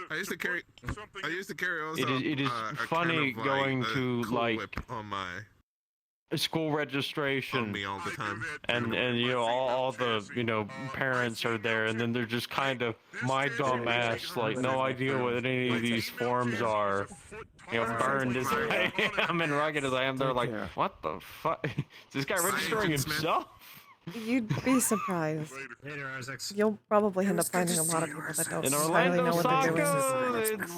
I used to carry also It is a funny can of, going the to, Cool like, Whip on my school registration me all the time. and you know all the parents are there, and then they're just kind of my dumb ass like no idea what any of these forms are, burned as I am and rugged as I am. They're like, what the fuck? Is this guy registering himself? You'd be surprised. Later, Isaacs. You'll probably end up finding a lot of people that don't In entirely Orlando know what they're doing.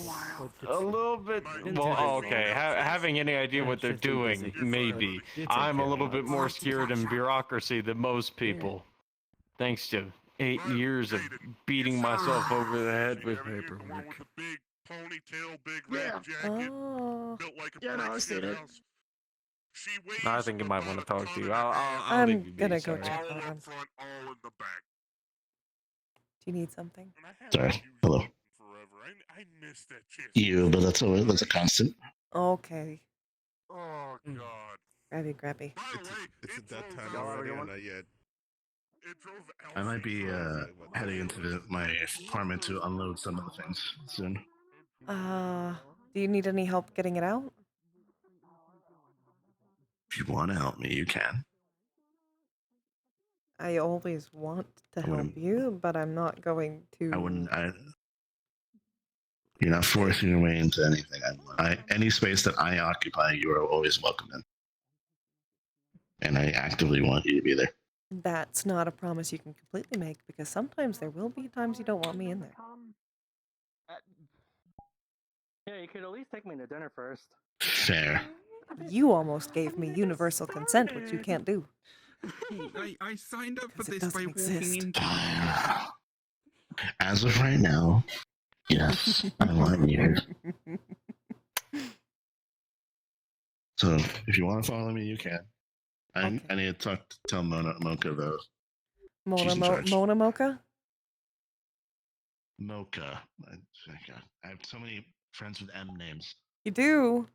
Soccer, it's a little bit. Well, okay, having any idea what they're doing, maybe. I'm a little bit more scared in bureaucracy than most people, thanks to 8 years of beating myself over the head with paperwork. Ponytail, big red jacket, Oh. built like a Yeah, no, I've seen it. She weighs I think you might want to talk to you. I'll I'm leave you be, gonna go sorry. check all on him. up front, all in the back. Do you need something? Sorry. Hello. Forever. I miss that chest. You, but that's a constant. Okay. Oh God. Grabby, grabby. It's at that time already or not yet? I might be heading into my apartment to unload some of the things soon. Do you need any help getting it out? If you want to help me, you can. I always want to help wouldn't- you, but I'm not going to. I wouldn't. You're not forcing your way into anything. Any space that I occupy, you are always welcome in. And I actively want you to be there. That's not a promise you can completely make because sometimes there will be times you don't want me in there. Yeah, you could at least take me to dinner first. Fair. You almost gave me universal consent, which you can't do. I signed up for 'Cause it this by doesn't exist. walking into. As of right now, yes, I want you. So if you want to follow me, you can. I need to tell Mocha though. She's in charge. Mona Mocha? Mocha. I have so many friends with M names. You do.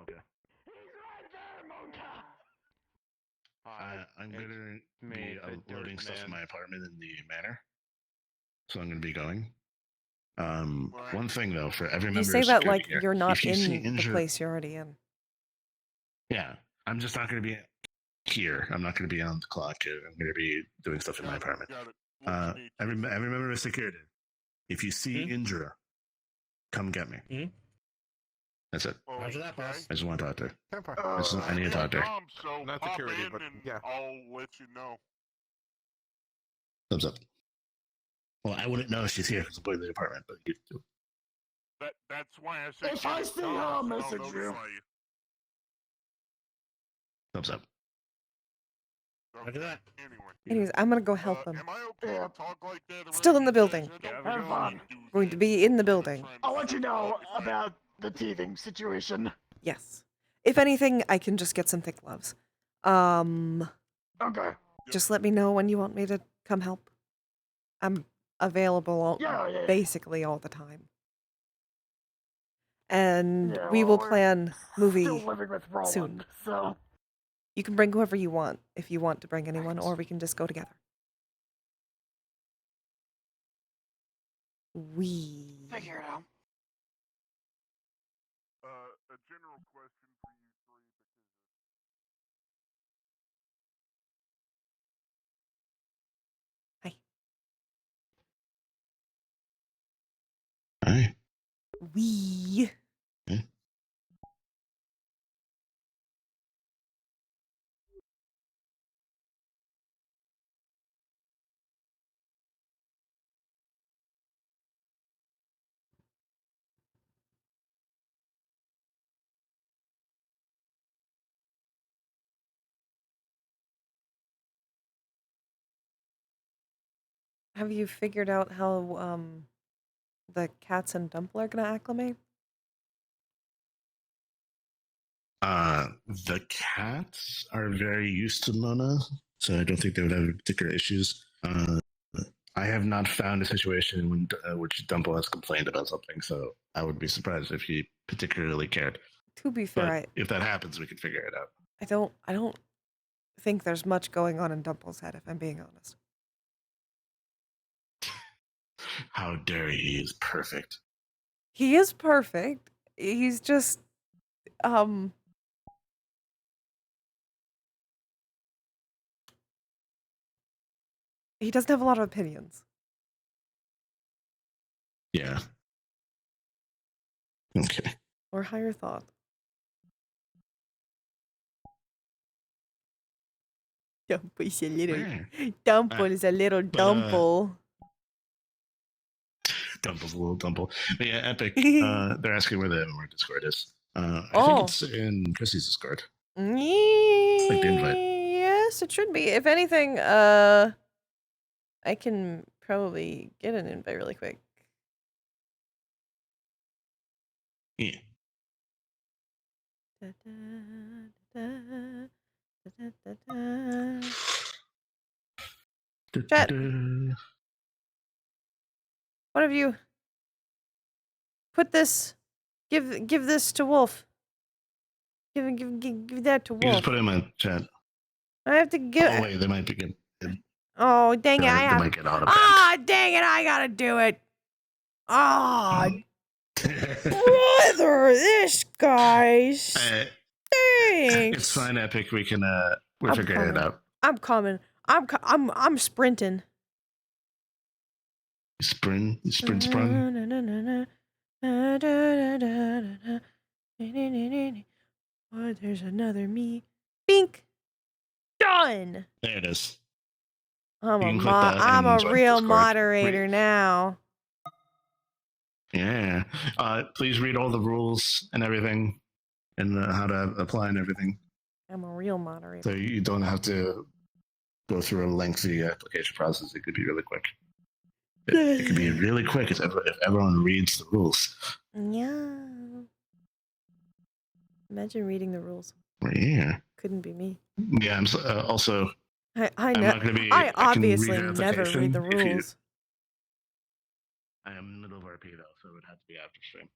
Okay. I'm going to be loading stuff in my apartment in the manor. So I'm going to be going. One thing though, for every member You say of that security like here, you're not if you see in the injured- place you're already in. Yeah, I'm just not going to be here. I'm not going to be on the clock. I'm going to be doing stuff in my apartment. Every member of security, if you see Indra, come get me. That's it. Roger that, boss. I just want to talk to her. I need to talk to her. So Not pop security, in but and yeah. I'll let you know. Thumbs up. Well, I wouldn't know if she's here because I'm putting the apartment, but you do. That's why I said. If I see her, I'll message you. Thumbs up. Look at that. Anyways, I'm gonna go help him. Am I okay to talk like that? Still in the building. Have fun. Going to be in the building. I'll let you know about the teething situation. Yes. If anything, I can just get some thick gloves. Okay. Just let me know when you want me to come help. I'm available Yeah. basically all the time. And Yeah, we well, will we're plan movie Still living with Roland, soon. so You can bring whoever you want if you want to bring anyone, or we can just go together. figure it out. A general question for you three, Hi. We. Have you figured out how the cats and Dumple are gonna acclimate? The cats are very used to Mona, so I don't think they would have particular issues. I have not found a situation in which Dumple has complained about something, so I would be surprised if he particularly cared. To be fair, But if that happens, we can figure it out. I don't think there's much going on in Dumple's head, if I'm being honest. How dare he is perfect. He is perfect. he's just he doesn't have a lot of opinions. Yeah. Okay. Or higher thought. Dumple is a little Dumple is a little Dumple. Dumple's a little Dumple. But yeah, Epic, they're asking where the MMR Discord is. I think it's in Chrissy's Discord. Like the invite. Yes, it should be. If anything, I can probably get an invite really quick. Yeah. Chat. What have you? Put this. Give this to Wolf. Give that to Wolf. You just put it in my chat. I have to give. Oh wait, they might be good. Oh dang it! I have. Might get auto Dang it! I gotta do it. Brother, this guy's. Thanks. It's fine, Epic. We can we're figuring it out. I'm coming. I'm sprinting. Sprint. Oh, there's another me. Bink. Done. There it is. I'm a real moderator now. Yeah. Please read all the rules and everything, and how to apply and everything. I'm a real moderator. So you don't have to go through a lengthy application process. It could be really quick. It could be really quick if everyone reads the rules. Yeah. Imagine reading the rules. Yeah. Couldn't be me. Yeah. I'm also. I know. I obviously never read the rules. I am in the middle of RP though, so it would have to be after stream.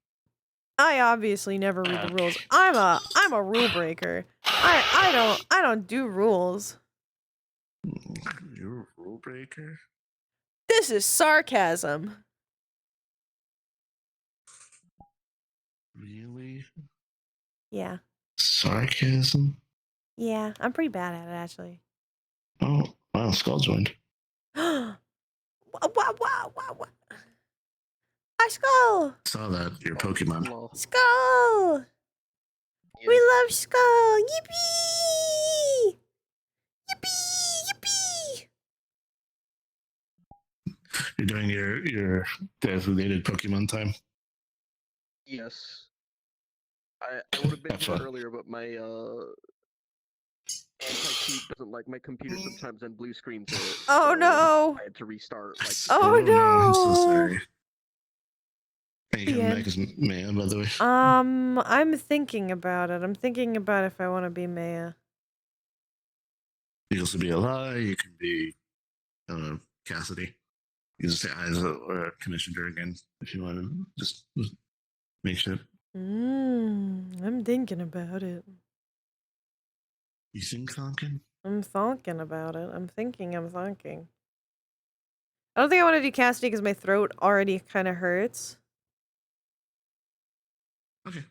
I obviously never read the rules. I'm a rule breaker. I don't do rules. You're a rule breaker? This is sarcasm. Really? Yeah. Sarcasm? Yeah, I'm pretty bad at it actually. Oh, wow, Skull joined. Wow. Hi, Skull! Saw that, your Pokemon. Skull! We love Skull! Yippee! Yippee! You're doing your designated Pokemon time? Yes. I would have been here earlier, but my anti-cheat doesn't like my computer sometimes on blue screens. Oh no! I had to restart. Oh no! I'm so sorry. Are you coming back as Maya, by the way? I'm thinking about it. I'm thinking about if I want to be Maya. You can also be Eli, you can be Cassidy. You can just say Isa or Commissioner again if you want to just make sure. I'm thinking about it. You think thonking? I'm thinking about it. I'm thinking. I don't think I want to do Cassidy because my throat already kind of hurts. Okay.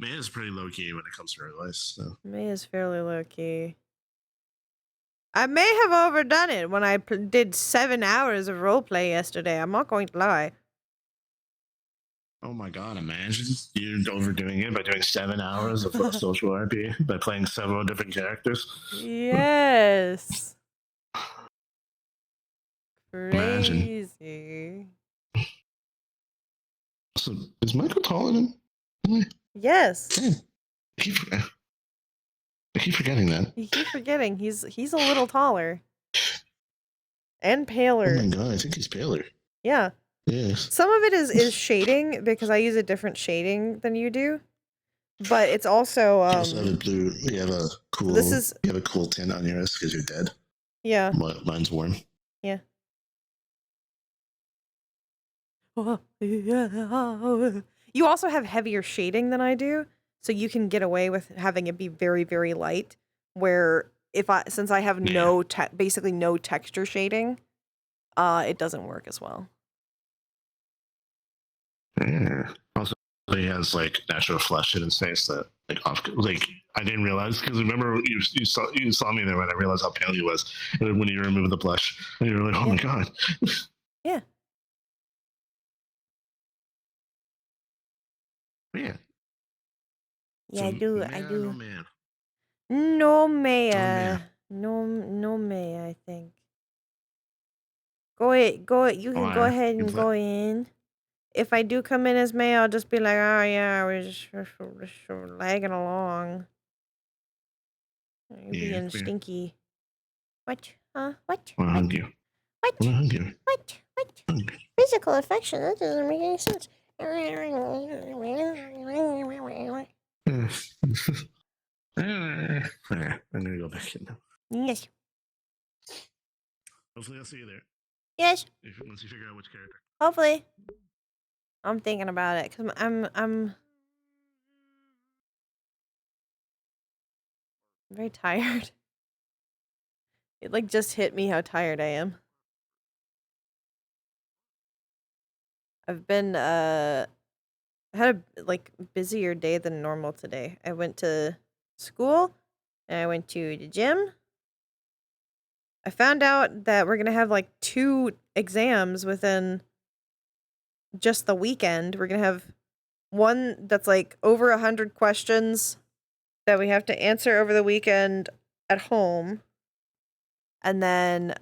Maya's pretty low key when it comes to her voice. So. Maya's fairly low key. I may have overdone it when I did 7 hours of roleplay yesterday. I'm not going to lie. Oh my god, imagine you're overdoing it by doing 7 hours of social RP by playing several different characters. Yes. Imagine. Crazy. So, is Michael taller than me? Yes. I keep forgetting that. You keep forgetting. He's a little taller. And paler. Oh my god, I think he's paler. Yeah. Yes. Some of it is shading because I use a different shading than you do. But it's also you also have a blue. You have a cool. This is. You have a cool tint on yours because you're dead. Yeah. Mine's warm. Yeah. You also have heavier shading than I do, so you can get away with having it be very, very light. Where since I have basically no texture shading, it doesn't work as well. Yeah. Also, he has like natural flesh in his face that like I didn't realize because remember you saw me there when I realized how pale he was, and then when you removed the blush, and you were like, oh my god. Yeah. Yeah. Yeah, So, I do. I man, do. oh, man. No Maya. man. No Maya, I think. Go ahead. You can go Why? ahead and Is go in. If I do come in as Maya, I'll just be like, oh yeah, we're just lagging along. You're Yeah, being fair. stinky. What? Huh? What? I want to hug you. What? I want to hug you. What? What? Physical affection? That doesn't make any sense. Yeah, I'm gonna go back in now. Yes. Hopefully, I'll see you there. Yes. Once you figure out which character. Hopefully. I'm thinking about it because I'm very tired. It like just hit me how tired I am. I've been had a like busier day than normal today. I went to school and I went to the gym. I found out that we're gonna have like 2 exams within just the weekend. We're gonna have one that's like over 100 questions that we have to answer over the weekend at home. And then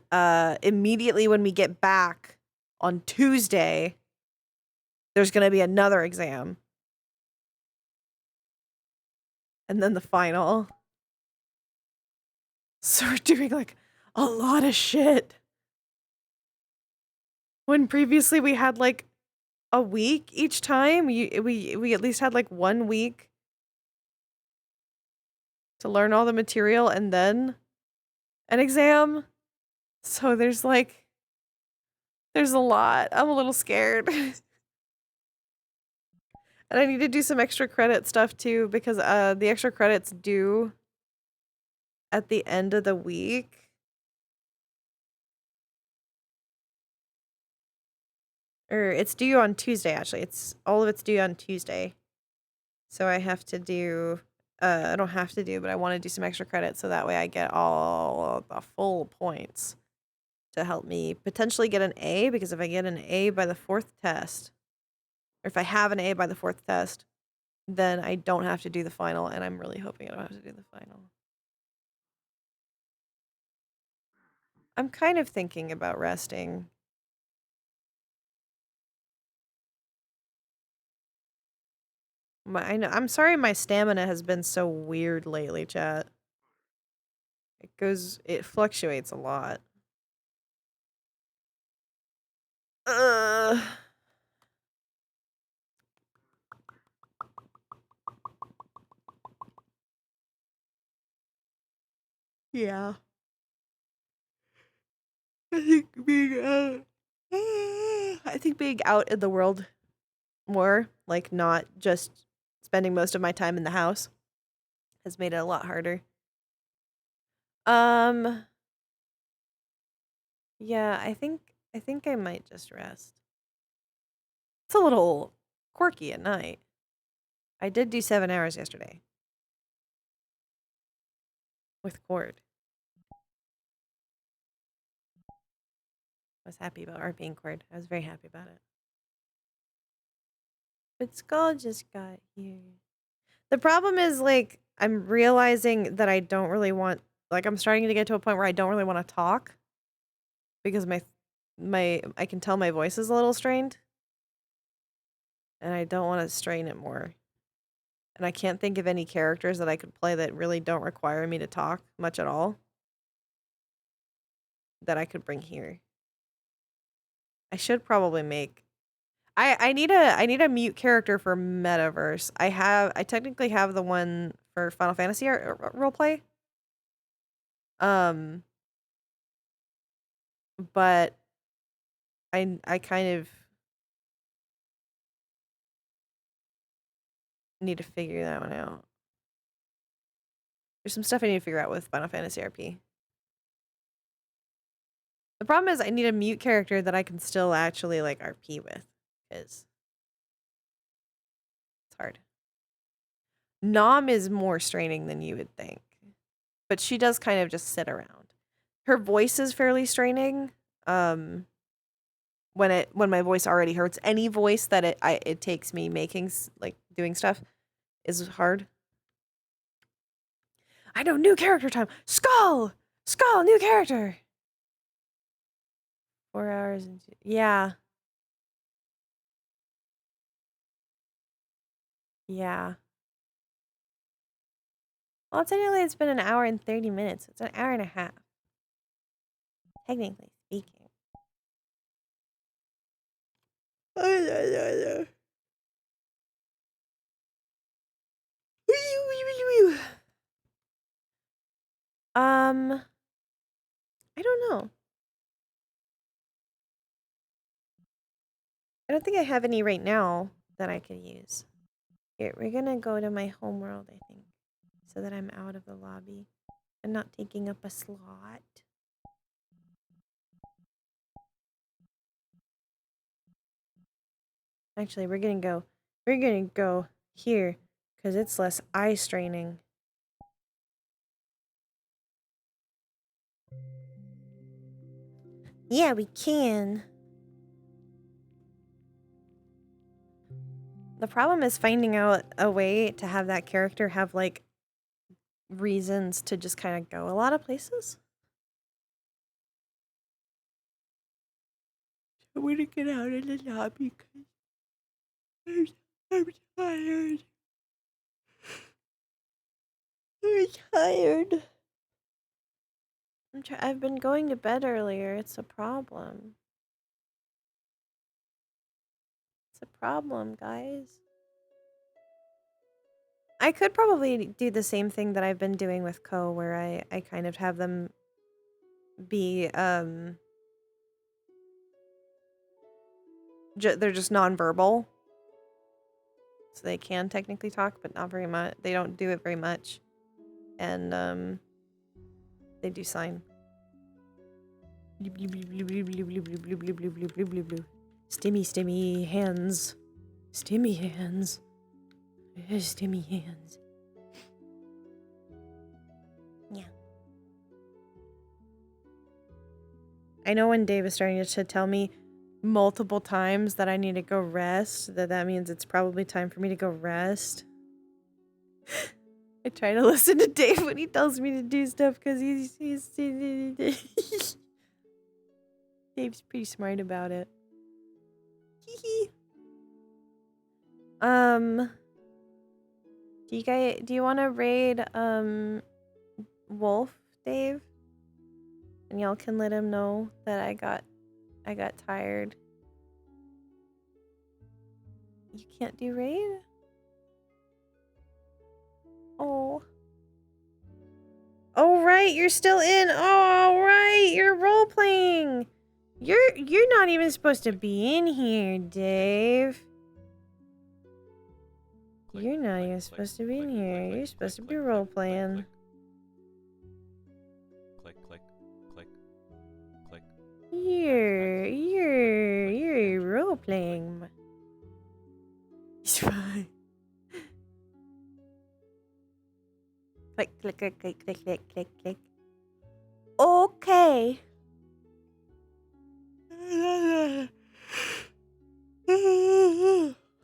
immediately when we get back on Tuesday, there's going to be another exam. And then the final. So we're doing like a lot of shit. When previously we had like a week each time, we at least had like 1 week to learn all the material and then an exam. So there's a lot. I'm a little scared. And I need to do some extra credit stuff too because the extra credits due at the end of the week. Or it's due on Tuesday actually. All of it's due on Tuesday. So I have to do I don't have to do, but I want to do some extra credits so that way I get all of the full points to help me potentially get an A, because if I get an A by the 4th test, or if I have an A by the 4th test, then I don't have to do the final, and I'm really hoping I don't have to do the final. I'm kind of thinking about resting. I'm sorry my stamina has been so weird lately, chat. It fluctuates a lot. Ugh. Yeah. I think being out in the world more, like not just spending most of my time in the house, has made it a lot harder. Yeah, I think I might just rest. It's a little quirky at night. I did do 7 hours yesterday. With cord. I was happy about RPing cord. I was very happy about it. But Skull just got here. The problem is, like, I'm realizing that I don't really want, like, I'm starting to get to a point where I don't really want to talk. Because I can tell my voice is a little strained. And I don't want to strain it more. And I can't think of any characters that I could play that really don't require me to talk much at all. That I could bring here. I should probably make... I need a mute character for Metaverse. I technically have the one for Final Fantasy roleplay. But I kind of need to figure that one out. There's some stuff I need to figure out with Final Fantasy RP. The problem is I need a mute character that I can still actually like RP with, because hard. Nom is more straining than you would think. But she does kind of just sit around. Her voice is fairly straining. When my voice already hurts, any voice that it takes me making, like, doing stuff is hard. I know, new character time. Skull, new character. 4 hours and yeah. Yeah. Well, technically it's been an hour and 30 minutes. It's an hour and a half. Technically speaking. I don't know. I don't think I have any right now that I could use. Here, we're gonna go to my home world, I think, so that I'm out of the lobby and not taking up a slot. Actually, we're gonna go here because it's less eye straining. Yeah, we can. The problem is finding out a way to have that character have, like, reasons to just kind of go a lot of places. I'm gonna get out of the lobby because I'm tired. I'm tired. I've been going to bed earlier. It's a problem. It's a problem, guys. I could probably do the same thing that I've been doing with Ko, where I kind of have them be, they're just nonverbal. So they can technically talk, but not very much. They don't do it very much. And, they do sign. Stimmy hands. Stimmy hands. Stimmy hands. Yeah. I know when Dave is starting to tell me multiple times that I need to go rest, that means it's probably time for me to go rest. I try to listen to Dave when he tells me to do stuff because he's Dave's pretty smart about it. Do you want to raid Wolf, Dave? And y'all can let him know that I got tired. You can't do raid? Oh. Oh right, you're still in. Oh right, you're role playing. You're not even supposed to be in here, Dave. You're not even supposed to be in here. You're supposed to be role playing. Click, click, click, click. You're role playing. It's fine. Click, click, click, click, click, click, click, click. Okay.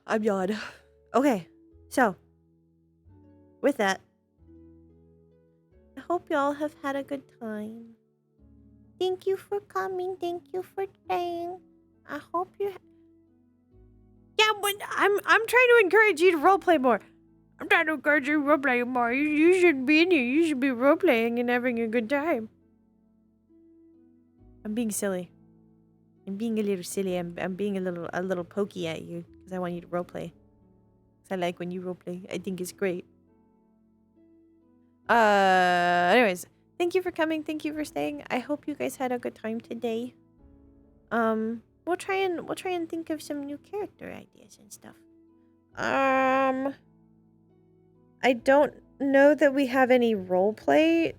I'm yawned. Okay, so with that, I hope y'all have had a good time. Thank you for coming. Thank you for staying. I hope you. Yeah, but I'm trying to encourage you to roleplay more. I'm trying to encourage you to roleplay more. You should be in here. You should be roleplaying and having a good time. I'm being silly. I'm being a little silly. I'm being a little pokey at you because I want you to roleplay. Because I like when you roleplay. I think it's great. Anyways, thank you for coming. Thank you for staying. I hope you guys had a good time today. We'll try and think of some new character ideas and stuff. I don't know that we have any roleplay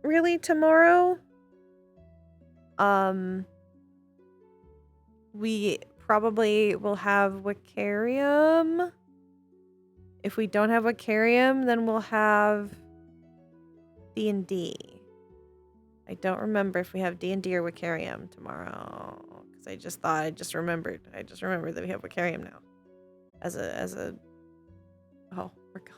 really tomorrow. We probably will have Wicarium If we don't have Vicarium, then we'll have D&D. I don't remember if we have D&D or Vicarium tomorrow. Because I just remembered that we have Vicarium now. As a oh, we're gone.